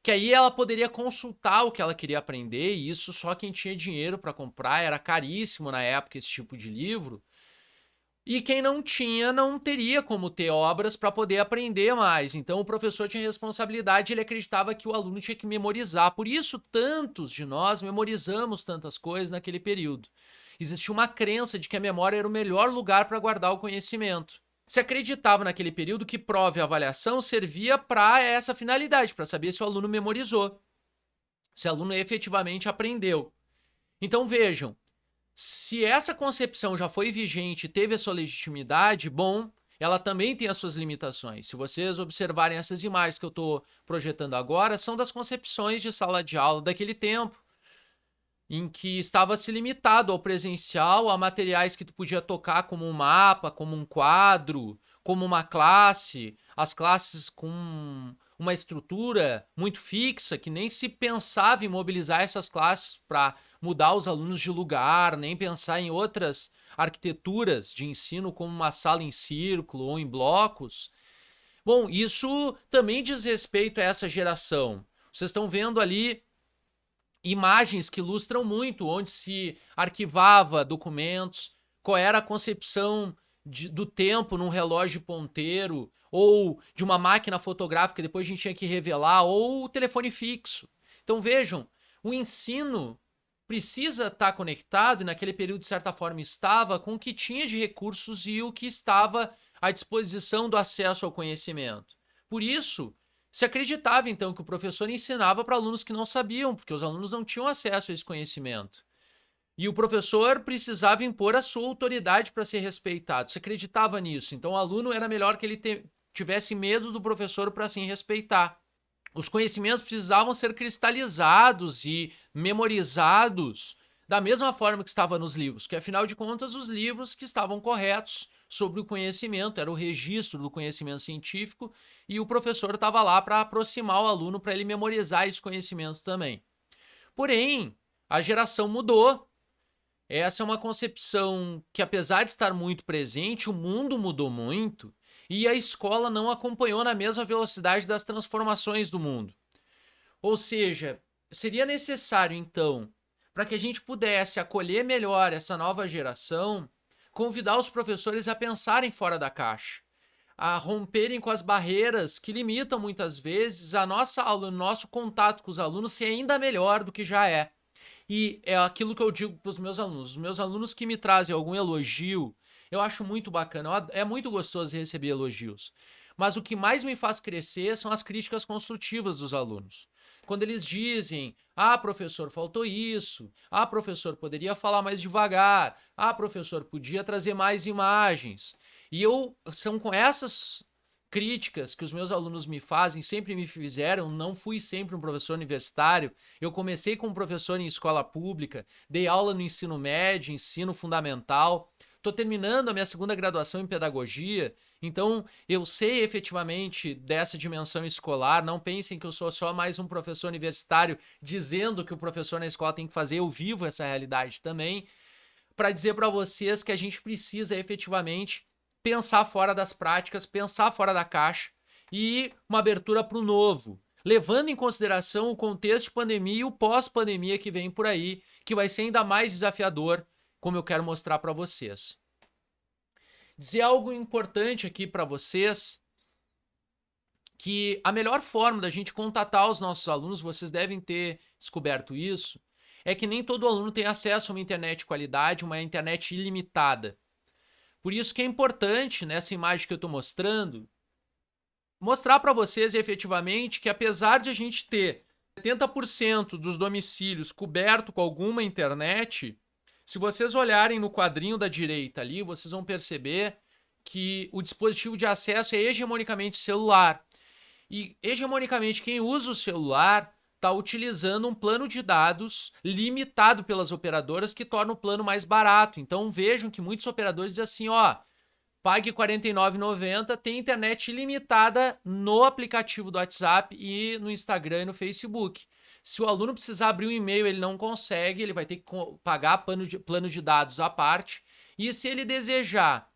que aí ela poderia consultar o que ela queria aprender, e isso só quem tinha dinheiro para comprar, era caríssimo na época esse tipo de livro. E quem não tinha, não teria como ter obras para poder aprender mais. Então o professor tinha responsabilidade, ele acreditava que o aluno tinha que memorizar. Por isso, tantos de nós memorizamos tantas coisas naquele período. Existia uma crença de que a memória era o melhor lugar para guardar o conhecimento. Se acreditava naquele período que prova e avaliação servia para essa finalidade, para saber se o aluno memorizou, se o aluno efetivamente aprendeu. Então vejam, se essa concepção já foi vigente e teve a sua legitimidade, bom, ela também tem as suas limitações. Se vocês observarem essas imagens que eu estou projetando agora, são das concepções de sala de aula daquele tempo, em que estava se limitado ao presencial, a materiais que tu podia tocar como um mapa, como um quadro, como uma classe, as classes com uma estrutura muito fixa, que nem se pensava em mobilizar essas classes para mudar os alunos de lugar, nem pensar em outras arquiteturas de ensino como uma sala em círculo ou em blocos. Bom, isso também diz respeito a essa geração. Vocês estão vendo ali imagens que ilustram muito onde se arquivava documentos, qual era a concepção do tempo num relógio ponteiro, ou de uma máquina fotográfica, depois a gente tinha que revelar, ou o telefone fixo. Então vejam, o ensino precisa estar conectado, e naquele período, de certa forma, estava com o que tinha de recursos e o que estava à disposição do acesso ao conhecimento. Por isso, se acreditava, então, que o professor ensinava para alunos que não sabiam, porque os alunos não tinham acesso a esse conhecimento. E o professor precisava impor a sua autoridade para ser respeitado. Se acreditava nisso. Então, o aluno era melhor que ele tivesse medo do professor para assim respeitar. Os conhecimentos precisavam ser cristalizados e memorizados da mesma forma que estava nos livros, que afinal de contas os livros que estavam corretos sobre o conhecimento, era o registro do conhecimento científico, e o professor estava lá para aproximar o aluno, para ele memorizar esse conhecimento também. Porém, a geração mudou. Essa é uma concepção que, apesar de estar muito presente, o mundo mudou muito e a escola não acompanhou na mesma velocidade das transformações do mundo. Ou seja, seria necessário, então, para que a gente pudesse acolher melhor essa nova geração, convidar os professores a pensarem fora da caixa, a romperem com as barreiras que limitam muitas vezes a nossa aula, o nosso contato com os alunos ser ainda melhor do que já é. E é aquilo que eu digo para os meus alunos. Os meus alunos que me trazem algum elogio, eu acho muito bacana. É muito gostoso receber elogios. Mas o que mais me faz crescer são as críticas construtivas dos alunos. Quando eles dizem, ah, professor, faltou isso. Ah, professor, poderia falar mais devagar. Ah, professor, podia trazer mais imagens. E são com essas críticas que os meus alunos me fazem, sempre me fizeram, não fui sempre um professor universitário, eu comecei como professor em escola pública, dei aula no ensino médio, ensino fundamental, estou terminando a minha segunda graduação em pedagogia, então eu sei efetivamente dessa dimensão escolar, não pensem que eu sou só mais um professor universitário dizendo que o professor na escola tem que fazer, eu vivo essa realidade também, para dizer para vocês que a gente precisa efetivamente pensar fora das práticas, pensar fora da caixa e uma abertura para o novo, levando em consideração o contexto de pandemia e o pós-pandemia que vem por aí, que vai ser ainda mais desafiador, como eu quero mostrar para vocês. Dizer algo importante aqui para vocês, que a melhor forma da gente contatar os nossos alunos, vocês devem ter descoberto isso, é que nem todo aluno tem acesso a uma internet de qualidade, uma internet ilimitada. Por isso que é importante, nessa imagem que eu estou mostrando, mostrar para vocês efetivamente que apesar de a gente ter 70% dos domicílios coberto com alguma internet, se vocês olharem no quadrinho da direita ali, vocês vão perceber que o dispositivo de acesso é hegemonicamente celular. E hegemonicamente quem usa o celular está utilizando um plano de dados limitado pelas operadoras que torna o plano mais barato. Então vejam que muitos operadores dizem assim, ó, pague R$ 49,90, tem internet ilimitada no aplicativo do WhatsApp e no Instagram e no Facebook. Se o aluno precisar abrir um e-mail, ele não consegue, ele vai ter que pagar plano de dados à parte. E se ele desejar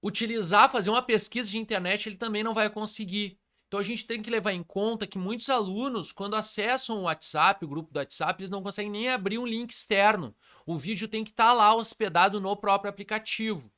utilizar, fazer uma pesquisa de internet, ele também não vai conseguir. Então a gente tem que levar em conta que muitos alunos, quando acessam o WhatsApp, o grupo do WhatsApp, eles não conseguem nem abrir um link externo. O vídeo tem que estar lá hospedado no próprio aplicativo.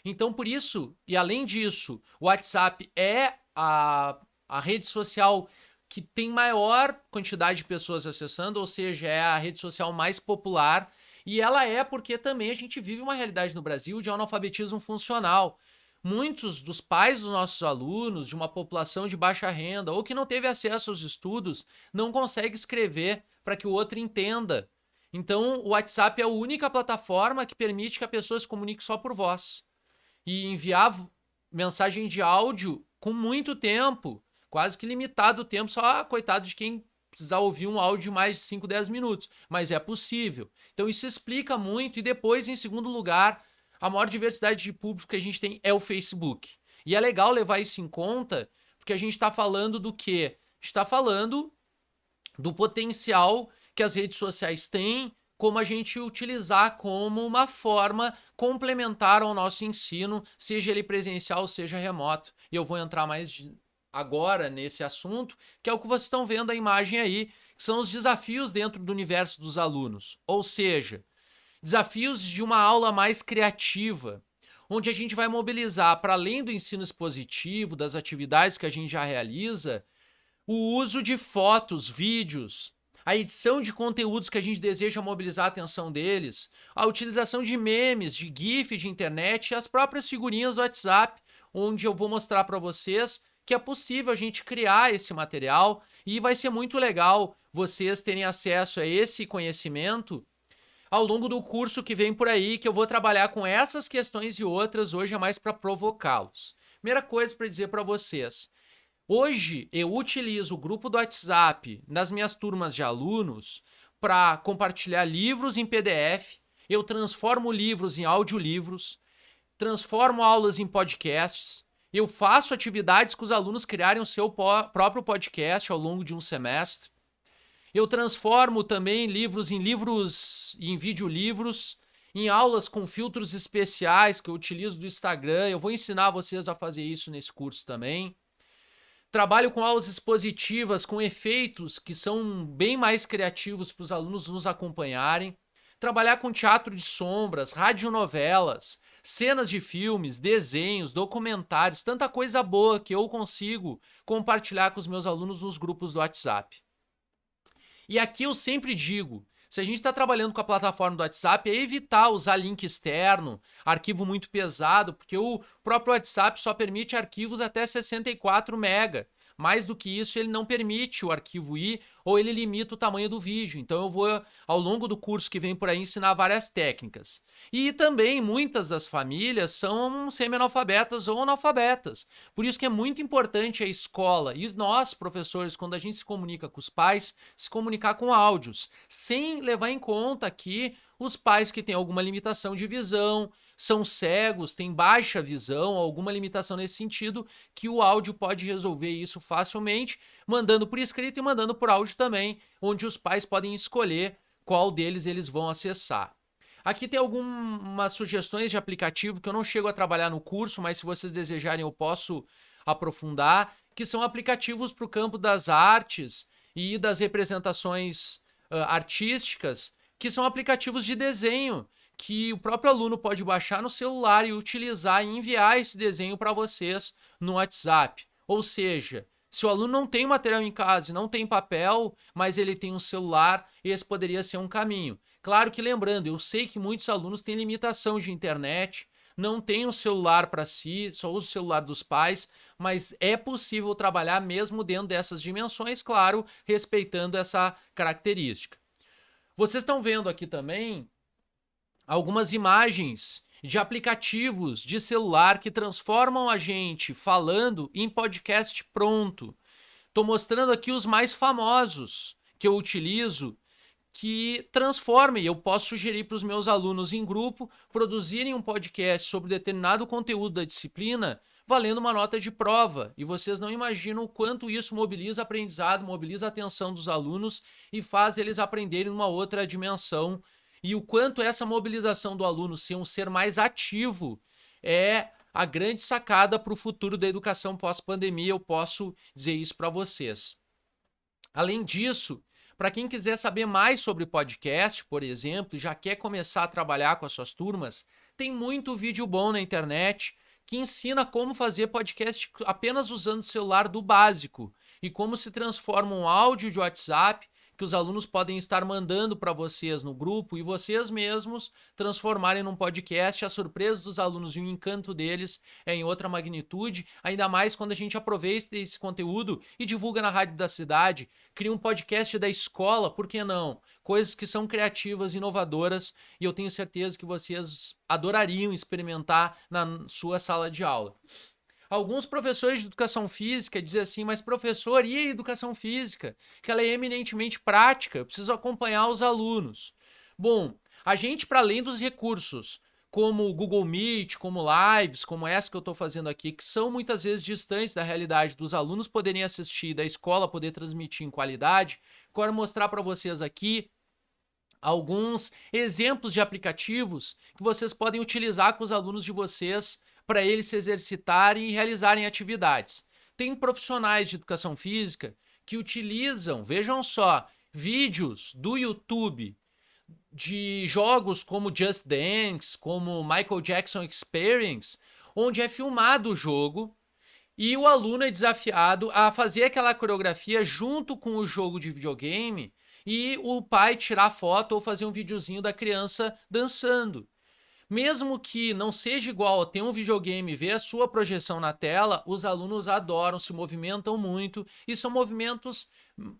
Então, por isso, e além disso, o WhatsApp é a rede social que tem maior quantidade de pessoas acessando, ou seja, é a rede social mais popular. E ela é porque também a gente vive uma realidade no Brasil de analfabetismo funcional. Muitos dos pais dos nossos alunos, de uma população de baixa renda ou que não teve acesso aos estudos, não consegue escrever para que o outro entenda. Então, o WhatsApp é a única plataforma que permite que a pessoa se comunique só por voz e enviar mensagem de áudio com muito tempo, quase que limitado o tempo, só coitado de quem precisar ouvir um áudio de mais de 5, 10 minutos, mas é possível. Então isso explica muito e depois, em segundo lugar, a maior diversidade de público que a gente tem é o Facebook. E é legal levar isso em conta, porque a gente está falando do quê? Está falando do potencial que as redes sociais têm, como a gente utilizar como uma forma complementar ao nosso ensino, seja ele presencial, seja remoto. E eu vou entrar mais agora nesse assunto, que é o que vocês estão vendo a imagem aí, que são os desafios dentro do universo dos alunos. Ou seja, desafios de uma aula mais criativa, onde a gente vai mobilizar, para além do ensino expositivo, das atividades que a gente já realiza, o uso de fotos, vídeos, a edição de conteúdos que a gente deseja mobilizar a atenção deles, a utilização de memes, de GIF, de internet e as próprias figurinhas do WhatsApp, onde eu vou mostrar para vocês que é possível a gente criar esse material e vai ser muito legal vocês terem acesso a esse conhecimento ao longo do curso que vem por aí, que eu vou trabalhar com essas questões e outras, hoje é mais para provocá-los. Primeira coisa para dizer para vocês, hoje eu utilizo o grupo do WhatsApp nas minhas turmas de alunos para compartilhar livros em PDF, eu transformo livros em audiolivros, transformo aulas em podcasts, eu faço atividades que os alunos criarem o seu próprio podcast ao longo de um semestre, eu transformo também livros em videolivros, em aulas com filtros especiais que eu utilizo do Instagram, eu vou ensinar vocês a fazer isso nesse curso também. Trabalho com aulas expositivas, com efeitos que são bem mais criativos para os alunos nos acompanharem. Trabalhar com teatro de sombras, radionovelas, cenas de filmes, desenhos, documentários, tanta coisa boa que eu consigo compartilhar com os meus alunos nos grupos do WhatsApp. E aqui eu sempre digo, se a gente está trabalhando com a plataforma do WhatsApp, é evitar usar link externo, arquivo muito pesado, porque o próprio WhatsApp só permite arquivos até 64 MB. Mais do que isso, ele não permite o arquivo ir ou ele limita o tamanho do vídeo. Então eu vou, ao longo do curso que vem por aí, ensinar várias técnicas. E também muitas das famílias são semi-analfabetas ou analfabetas. Por isso que é muito importante a escola e nós, professores, quando a gente se comunica com os pais, se comunicar com áudios, sem levar em conta que os pais que têm alguma limitação de visão, são cegos, têm baixa visão, alguma limitação nesse sentido, que o áudio pode resolver isso facilmente, mandando por escrito e mandando por áudio também, onde os pais podem escolher qual deles eles vão acessar. Aqui tem algumas sugestões de aplicativo que eu não chego a trabalhar no curso, mas se vocês desejarem eu posso aprofundar, que são aplicativos para o campo das artes e das representações artísticas, que são aplicativos de desenho, que o próprio aluno pode baixar no celular e utilizar e enviar esse desenho para vocês no WhatsApp. Ou seja, se o aluno não tem material em casa e não tem papel, mas ele tem um celular, esse poderia ser um caminho. Claro que lembrando, eu sei que muitos alunos têm limitação de internet, não tem um celular para si, só usa o celular dos pais, mas é possível trabalhar mesmo dentro dessas dimensões, claro, respeitando essa característica. Vocês estão vendo aqui também algumas imagens de aplicativos de celular que transformam a gente falando em podcast pronto. Estou mostrando aqui os mais famosos que eu utilizo, que transformem. Eu posso sugerir para os meus alunos em grupo produzirem um podcast sobre determinado conteúdo da disciplina, valendo uma nota de prova. E vocês não imaginam o quanto isso mobiliza aprendizado, mobiliza a atenção dos alunos e faz eles aprenderem uma outra dimensão. E o quanto essa mobilização do aluno ser um ser mais ativo é a grande sacada para o futuro da educação pós-pandemia, eu posso dizer isso para vocês. Além disso, para quem quiser saber mais sobre podcast, por exemplo, e já quer começar a trabalhar com as suas turmas, tem muito vídeo bom na internet que ensina como fazer podcast apenas usando o celular do básico e como se transforma um áudio de WhatsApp que os alunos podem estar mandando para vocês no grupo e vocês mesmos transformarem num podcast. A surpresa dos alunos e o encanto deles é em outra magnitude, ainda mais quando a gente aproveita esse conteúdo e divulga na rádio da cidade, cria um podcast da escola, por que não? Coisas que são criativas, inovadoras, e eu tenho certeza que vocês adorariam experimentar na sua sala de aula. Alguns professores de educação física dizem assim, mas professor, e a educação física? Que ela é eminentemente prática, eu preciso acompanhar os alunos. Bom, a gente, para além dos recursos, como o Google Meet, como lives, como essa que eu estou fazendo aqui, que são muitas vezes distantes da realidade dos alunos poderem assistir, da escola poder transmitir em qualidade, quero mostrar para vocês aqui alguns exemplos de aplicativos que vocês podem utilizar com os alunos de vocês para eles se exercitarem e realizarem atividades. Tem profissionais de educação física que utilizam, vejam só, vídeos do YouTube de jogos como Just Dance, como Michael Jackson Experience, onde é filmado o jogo e o aluno é desafiado a fazer aquela coreografia junto com o jogo de videogame e o pai tirar foto ou fazer um videozinho da criança dançando. Mesmo que não seja igual a ter um videogame e ver a sua projeção na tela, os alunos adoram, se movimentam muito e são movimentos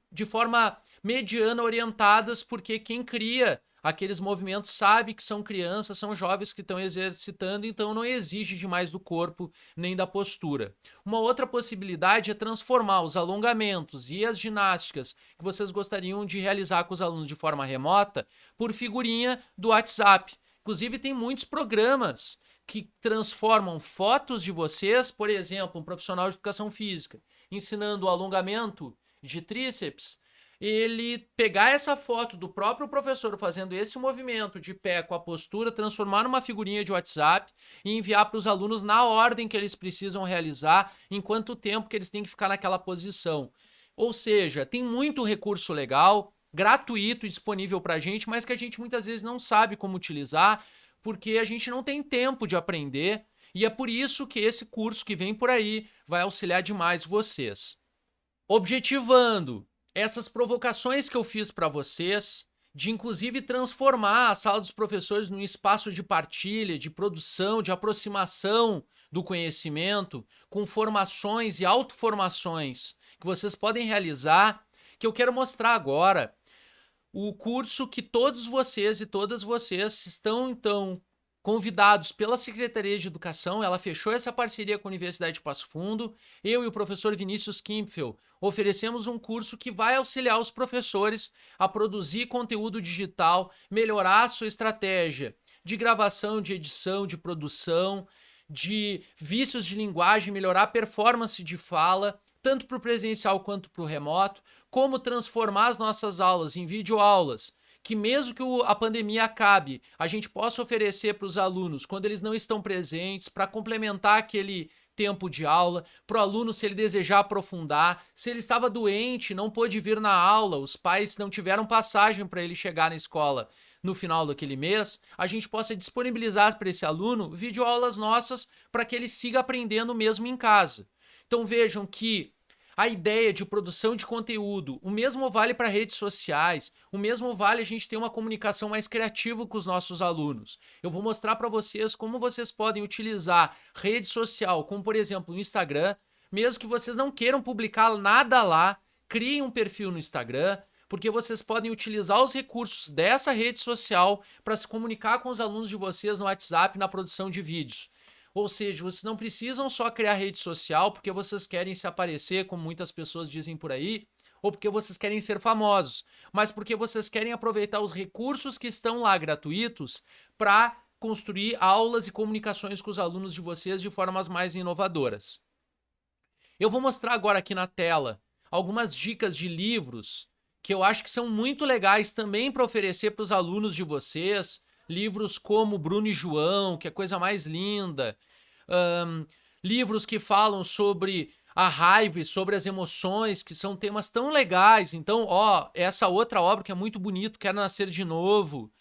de forma mediana orientadas, porque quem cria aqueles movimentos sabe que são crianças, são jovens que estão exercitando, então não exige demais do corpo nem da postura. Uma outra possibilidade é transformar os alongamentos e as ginásticas que vocês gostariam de realizar com os alunos de forma remota por figurinha do WhatsApp. Inclusive, tem muitos programas que transformam fotos de vocês, por exemplo, um profissional de educação física, ensinando o alongamento de tríceps, ele pegar essa foto do próprio professor fazendo esse movimento de pé com a postura, transformar numa figurinha de WhatsApp e enviar para os alunos na ordem que eles precisam realizar, em quanto tempo que eles têm que ficar naquela posição. Ou seja, tem muito recurso legal, gratuito, disponível para a gente, mas que a gente muitas vezes não sabe como utilizar, porque a gente não tem tempo de aprender, e é por isso que esse curso que vem por aí vai auxiliar demais vocês. Objetivando essas provocações que eu fiz para vocês, de inclusive transformar a sala dos professores num espaço de partilha, de produção, de aproximação do conhecimento, com formações e autoformações que vocês podem realizar, que eu quero mostrar agora o curso que todos vocês e todas vocês estão, então, convidados pela Secretaria de Educação. Ela fechou essa parceria com a Universidade de Passo Fundo. Eu e o professor Vinícius Kimpfel oferecemos um curso que vai auxiliar os professores a produzir conteúdo digital, melhorar a sua estratégia de gravação, de edição, de produção, de vícios de linguagem, melhorar a performance de fala, tanto para o presencial quanto para o remoto, como transformar as nossas aulas em videoaulas, que mesmo que a pandemia acabe, a gente possa oferecer para os alunos quando eles não estão presentes, para complementar aquele tempo de aula, para o aluno, se ele desejar aprofundar, se ele estava doente, não pôde vir na aula, os pais não tiveram passagem para ele chegar na escola no final daquele mês, a gente possa disponibilizar para esse aluno videoaulas nossas para que ele siga aprendendo mesmo em casa. Então vejam que a ideia de produção de conteúdo, o mesmo vale para redes sociais, o mesmo vale a gente ter uma comunicação mais criativa com os nossos alunos. Eu vou mostrar para vocês como vocês podem utilizar rede social, como por exemplo o Instagram, mesmo que vocês não queiram publicar nada lá, criem um perfil no Instagram, porque vocês podem utilizar os recursos dessa rede social para se comunicar com os alunos de vocês no WhatsApp na produção de vídeos. Ou seja, vocês não precisam só criar rede social porque vocês querem se aparecer, como muitas pessoas dizem por aí, ou porque vocês querem ser famosos, mas porque vocês querem aproveitar os recursos que estão lá gratuitos para construir aulas e comunicações com os alunos de vocês de formas mais inovadoras. Eu vou mostrar agora aqui na tela algumas dicas de livros que eu acho que são muito legais também para oferecer para os alunos de vocês. Livros como Bruno e João, que é a coisa mais linda. livros que falam sobre a raiva e sobre as emoções, que são temas tão legais. Então, essa outra obra que é muito bonito, Quero Nascer de Novo,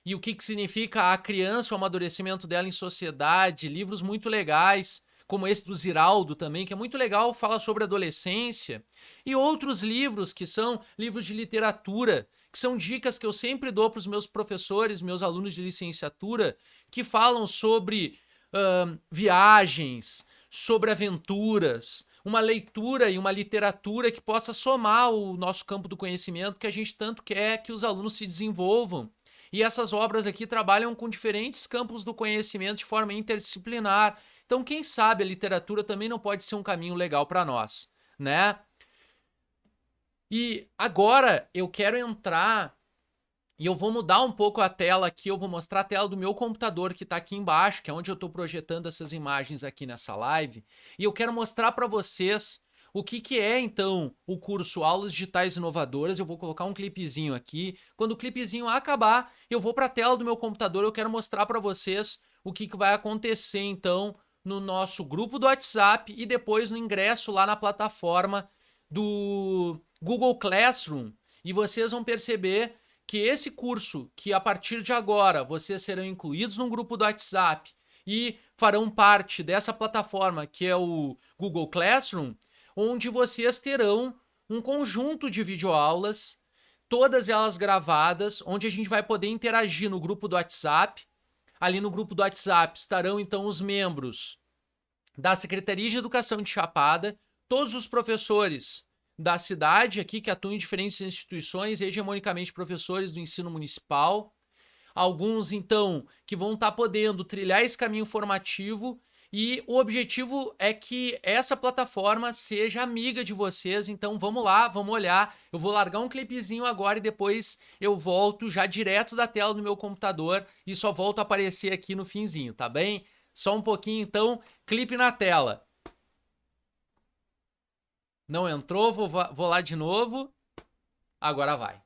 e o que significa a criança, o amadurecimento dela em sociedade, livros muito legais, como esse do Ziraldo também, que é muito legal, fala sobre adolescência, e outros livros que são livros de literatura, que são dicas que eu sempre dou para os meus professores, meus alunos de licenciatura, que falam sobre viagens, sobre aventuras, uma leitura e uma literatura que possa somar o nosso campo do conhecimento, que a gente tanto quer que os alunos se desenvolvam. E essas obras aqui trabalham com diferentes campos do conhecimento de forma interdisciplinar. Então, quem sabe a literatura também não pode ser um caminho legal para nós, né? E agora eu quero entrar e eu vou mudar um pouco a tela aqui, eu vou mostrar a tela do meu computador que está aqui embaixo, que é onde eu estou projetando essas imagens aqui nessa live. E eu quero mostrar para vocês o que é, então, o curso Aulas Digitais Inovadoras. Eu vou colocar um clipezinho aqui. Quando o clipezinho acabar, eu vou para a tela do meu computador. Eu quero mostrar para vocês o que vai acontecer, então, no nosso grupo do WhatsApp e depois no ingresso lá na plataforma do Google Classroom. E vocês vão perceber que esse curso, que a partir de agora vocês serão incluídos no grupo do WhatsApp e farão parte dessa plataforma que é o Google Classroom, onde vocês terão um conjunto de videoaulas, todas elas gravadas, onde a gente vai poder interagir no grupo do WhatsApp. Ali no grupo do WhatsApp estarão então os membros da Secretaria de Educação de Chapada, todos os professores da cidade aqui que atuam em diferentes instituições, hegemonicamente professores do ensino municipal. Alguns, então, que vão estar podendo trilhar esse caminho formativo, e o objetivo é que essa plataforma seja amiga de vocês. Então vamos lá, vamos olhar. Eu vou largar um clipezinho agora e depois eu volto já direto da tela do meu computador e só volto a aparecer aqui no finzinho, tá bem? Só um pouquinho então, clipe na tela. Não entrou, vou lá de novo. Agora vai.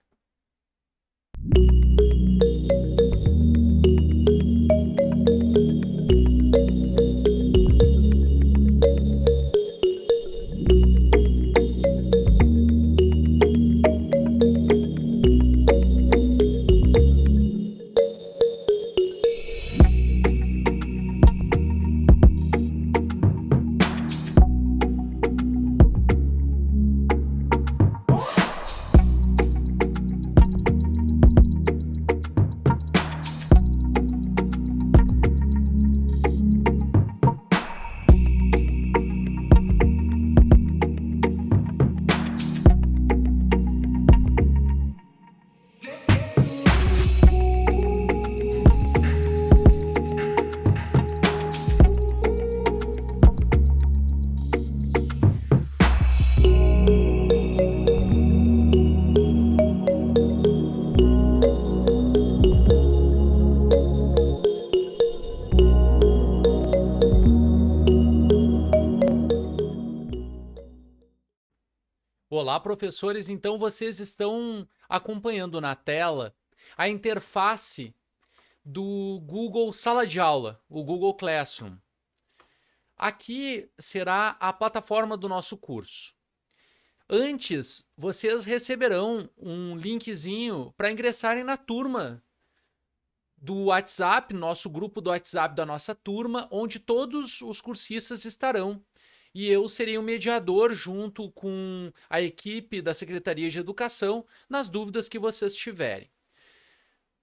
Olá, professores. Então, vocês estão acompanhando na tela a interface do Google Sala de Aula, o Google Classroom. Aqui será a plataforma do nosso curso. Antes, vocês receberão um linkzinho para ingressarem na turma do WhatsApp, nosso grupo do WhatsApp da nossa turma, onde todos os cursistas estarão. E eu serei o mediador junto com a equipe da Secretaria de Educação nas dúvidas que vocês tiverem.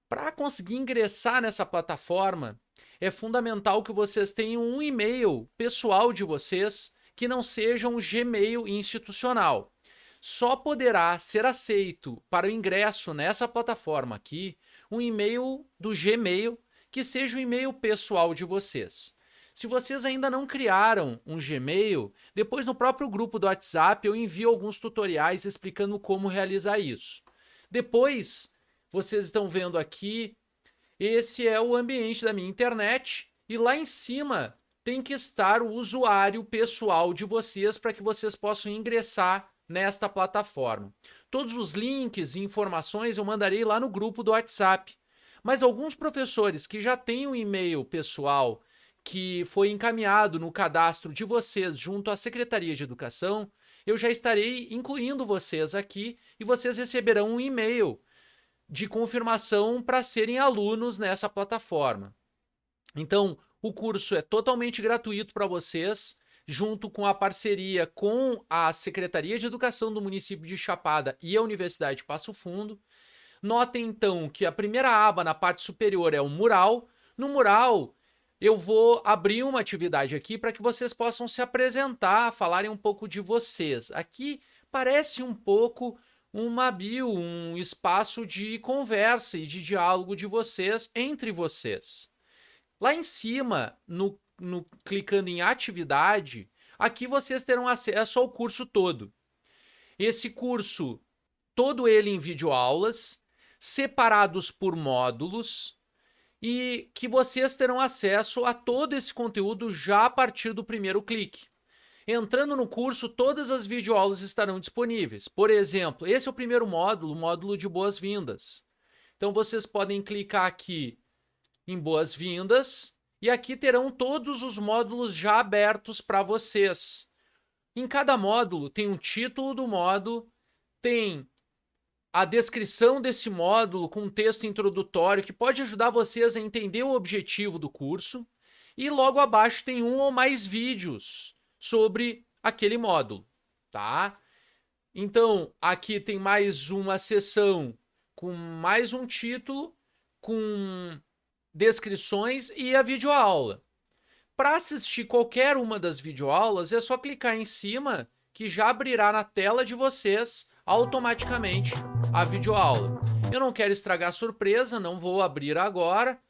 Para conseguir ingressar nessa plataforma, é fundamental que vocês tenham um e-mail pessoal de vocês que não seja um Gmail institucional. Só poderá ser aceito para o ingresso nessa plataforma aqui um e-mail do Gmail que seja o e-mail pessoal de vocês. Se vocês ainda não criaram um Gmail, depois no próprio grupo do WhatsApp eu envio alguns tutoriais explicando como realizar isso. Depois, vocês estão vendo aqui, esse é o ambiente da minha internet e lá em cima tem que estar o usuário pessoal de vocês para que vocês possam ingressar nesta plataforma. Todos os links e informações eu mandarei lá no grupo do WhatsApp. Mas alguns professores que já têm um e-mail pessoal que foi encaminhado no cadastro de vocês junto à Secretaria de Educação, eu já estarei incluindo vocês aqui e vocês receberão um e-mail de confirmação para serem alunos nessa plataforma. Então, o curso é totalmente gratuito para vocês, junto com a parceria com a Secretaria de Educação do município de Chapada e a Universidade de Passo Fundo. Notem, então, que a primeira aba na parte superior é o mural. No mural, eu vou abrir uma atividade aqui para que vocês possam se apresentar, falarem um pouco de vocês. Aqui parece um pouco uma bio, um espaço de conversa e de diálogo de vocês entre vocês. Lá em cima, clicando em atividade, aqui vocês terão acesso ao curso todo. Esse curso, todo ele em videoaulas, separados por módulos, e que vocês terão acesso a todo esse conteúdo já a partir do primeiro clique. Entrando no curso, todas as videoaulas estarão disponíveis. Por exemplo, esse é o primeiro módulo, o módulo de boas-vindas. Então, vocês podem clicar aqui em boas-vindas e aqui terão todos os módulos já abertos para vocês. Em cada módulo tem um título do módulo, tem a descrição desse módulo com um texto introdutório que pode ajudar vocês a entender o objetivo do curso e logo abaixo tem um ou mais vídeos sobre aquele módulo, tá? Então, aqui tem mais uma seção com mais um título, com descrições e a videoaula. Para assistir qualquer uma das videoaulas, é só clicar em cima que já abrirá na tela de vocês automaticamente a videoaula. Eu não quero estragar a surpresa, não vou abrir agora,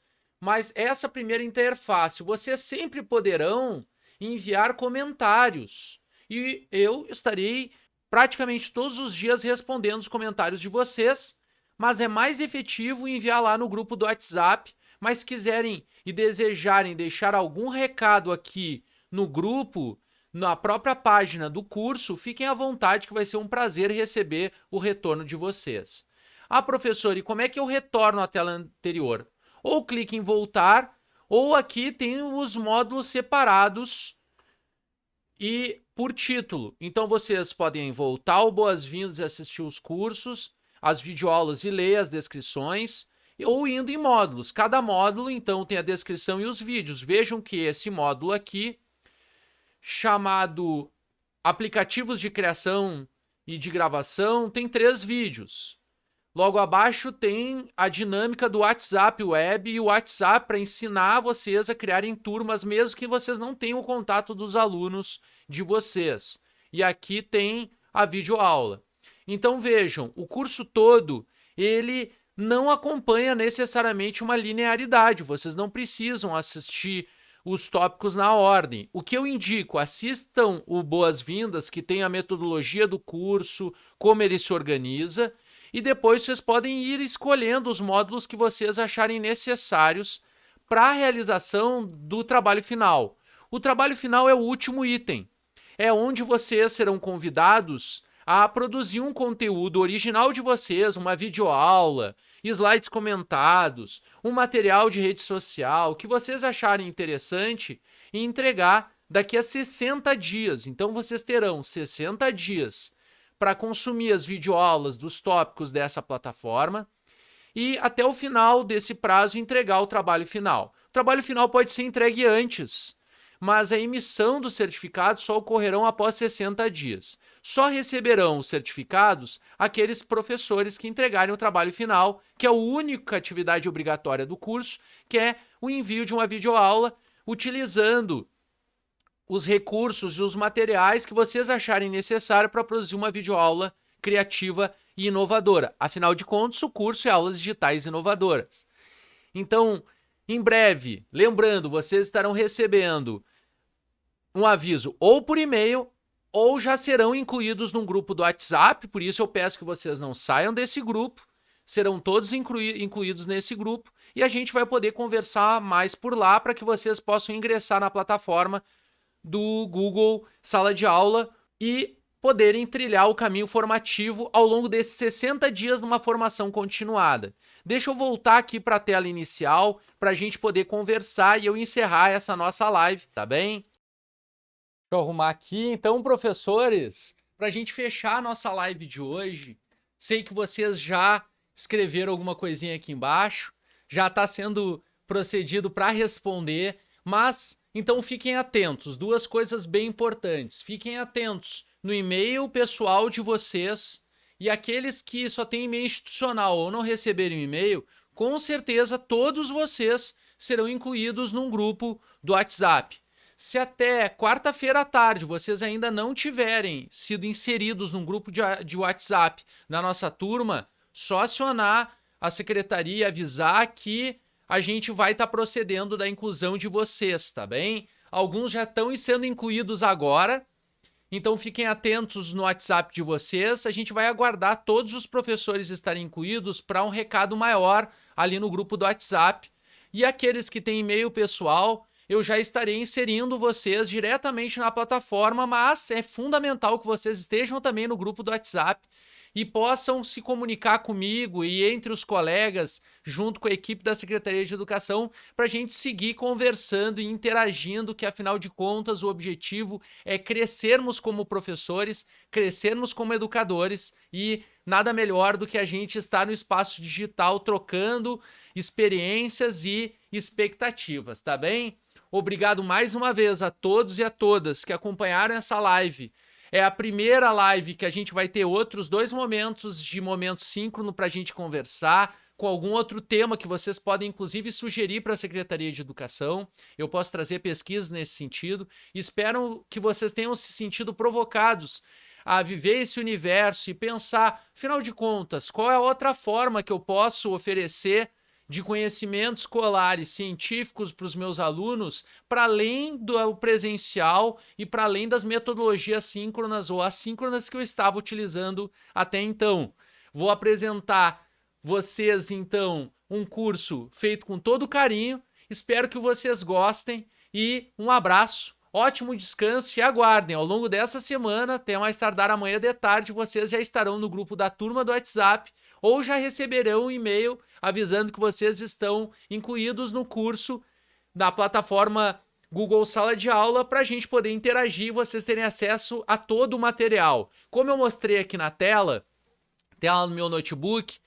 mas essa primeira interface, vocês sempre poderão enviar comentários e eu estarei praticamente todos os dias respondendo os comentários de vocês, mas é mais efetivo enviar lá no grupo do WhatsApp. Mas se quiserem e desejarem deixar algum recado aqui no grupo, na própria página do curso, fiquem à vontade que vai ser um prazer receber o retorno de vocês. Ah, professor, e como é que eu retorno à tela anterior? Ou clique em voltar, ou aqui tem os módulos separados e por título. Então vocês podem voltar ao Boas-Vindas e assistir os cursos, as videoaulas e ler as descrições, ou indo em módulos. Cada módulo, então, tem a descrição e os vídeos. Vejam que esse módulo aqui, chamado Aplicativos de Criação e de Gravação, tem 3 vídeos. Logo abaixo tem a dinâmica do WhatsApp Web e o WhatsApp para ensinar vocês a criarem turmas, mesmo que vocês não tenham o contato dos alunos de vocês. E aqui tem a videoaula. Então, vejam, o curso todo, ele não acompanha necessariamente uma linearidade, vocês não precisam assistir os tópicos na ordem. O que eu indico, assistam o Boas-Vindas, que tem a metodologia do curso, como ele se organiza, e depois vocês podem ir escolhendo os módulos que vocês acharem necessários para a realização do trabalho final. O trabalho final é o último item, é onde vocês serão convidados a produzir um conteúdo original de vocês, uma videoaula, slides comentados, um material de rede social, que vocês acharem interessante e entregar daqui a 60 dias. Então, vocês terão 60 dias para consumir as videoaulas dos tópicos dessa plataforma e até o final desse prazo entregar o trabalho final. O trabalho final pode ser entregue antes, mas a emissão dos certificados só ocorrerão após 60 dias. Só receberão os certificados aqueles professores que entregarem o trabalho final, que é a única atividade obrigatória do curso, que é o envio de uma videoaula utilizando os recursos e os materiais que vocês acharem necessário para produzir uma videoaula criativa e inovadora. Afinal de contas, o curso é aulas digitais inovadoras. Então, em breve, lembrando, vocês estarão recebendo um aviso ou por e-mail ou já serão incluídos num grupo do WhatsApp, por isso eu peço que vocês não saiam desse grupo, serão todos incluídos nesse grupo e a gente vai poder conversar mais por lá para que vocês possam ingressar na plataforma do Google Sala de Aula e poderem trilhar o caminho formativo ao longo desses 60 dias numa formação continuada. Deixa eu voltar aqui para a tela inicial para a gente poder conversar e eu encerrar essa nossa live, tá bem? Deixa eu arrumar aqui. Então, professores, para a gente fechar a nossa live de hoje, sei que vocês já escreveram alguma coisinha aqui embaixo, já está sendo procedido para responder, mas então fiquem atentos, duas coisas bem importantes. Fiquem atentos no e-mail pessoal de vocês e aqueles que só têm e-mail institucional ou não receberem e-mail, com certeza todos vocês serão incluídos num grupo do WhatsApp. Se até quarta-feira à tarde vocês ainda não tiverem sido inseridos num grupo de WhatsApp na nossa turma, só acionar a secretaria e avisar que a gente vai estar procedendo da inclusão de vocês, tá bem? Alguns já estão sendo incluídos agora, então fiquem atentos no WhatsApp de vocês. A gente vai aguardar todos os professores estarem incluídos para um recado maior ali no grupo do WhatsApp. E aqueles que têm e-mail pessoal, eu já estarei inserindo vocês diretamente na plataforma, mas é fundamental que vocês estejam também no grupo do WhatsApp e possam se comunicar comigo e entre os colegas, junto com a equipe da Secretaria de Educação, para a gente seguir conversando e interagindo, que afinal de contas o objetivo é crescermos como professores, crescermos como educadores e nada melhor do que a gente estar no espaço digital trocando experiências e expectativas, tá bem? Obrigado mais uma vez a todos e a todas que acompanharam essa live. É a primeira live que a gente vai ter outros 2 momentos de momento síncrono para a gente conversar com algum outro tema que vocês podem, inclusive, sugerir para a Secretaria de Educação. Eu posso trazer pesquisas nesse sentido. Espero que vocês tenham se sentido provocados a viver esse universo e pensar, afinal de contas, qual é a outra forma que eu posso oferecer de conhecimentos escolares científicos para os meus alunos, para além do presencial e para além das metodologias síncronas ou assíncronas que eu estava utilizando até então. Vou apresentar vocês, então, um curso feito com todo carinho. Espero que vocês gostem e um abraço, ótimo descanso e aguardem. Ao longo dessa semana, até mais tardar amanhã de tarde, vocês já estarão no grupo da turma do WhatsApp ou já receberão um e-mail avisando que vocês estão incluídos no curso da plataforma Google Sala de Aula para a gente poder interagir e vocês terem acesso a todo o material. Como eu mostrei aqui na tela no meu notebook,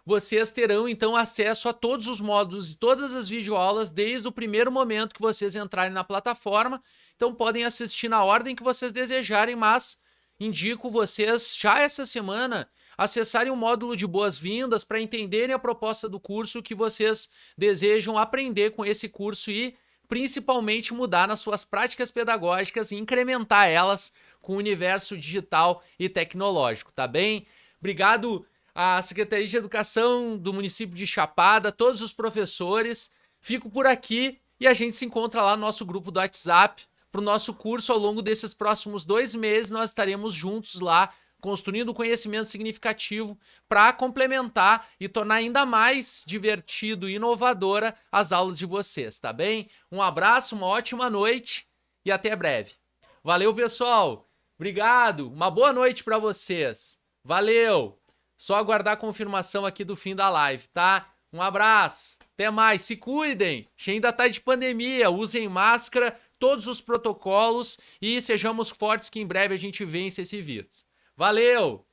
vocês terão então acesso a todos os módulos e todas as videoaulas desde o primeiro momento que vocês entrarem na plataforma. Então podem assistir na ordem que vocês desejarem, mas indico vocês já essa semana acessarem o módulo de boas-vindas para entenderem a proposta do curso que vocês desejam aprender com esse curso e principalmente mudar nas suas práticas pedagógicas e incrementar elas com o universo digital e tecnológico, tá bem? Obrigado à Secretaria de Educação do município de Chapada, todos os professores. Fico por aqui e a gente se encontra lá no nosso grupo do WhatsApp. Para o nosso curso, ao longo desses próximos 2 meses, nós estaremos juntos lá, construindo conhecimento significativo para complementar e tornar ainda mais divertido e inovadora as aulas de vocês, tá bem? Um abraço, uma ótima noite e até breve. Valeu, pessoal! Obrigado! Uma boa noite para vocês! Valeu! Só aguardar a confirmação aqui do fim da live, tá? Um abraço! Até mais! Se cuidem! A gente ainda tá de pandemia, usem máscara, todos os protocolos e sejamos fortes que em breve a gente vence esse vírus. Valeu!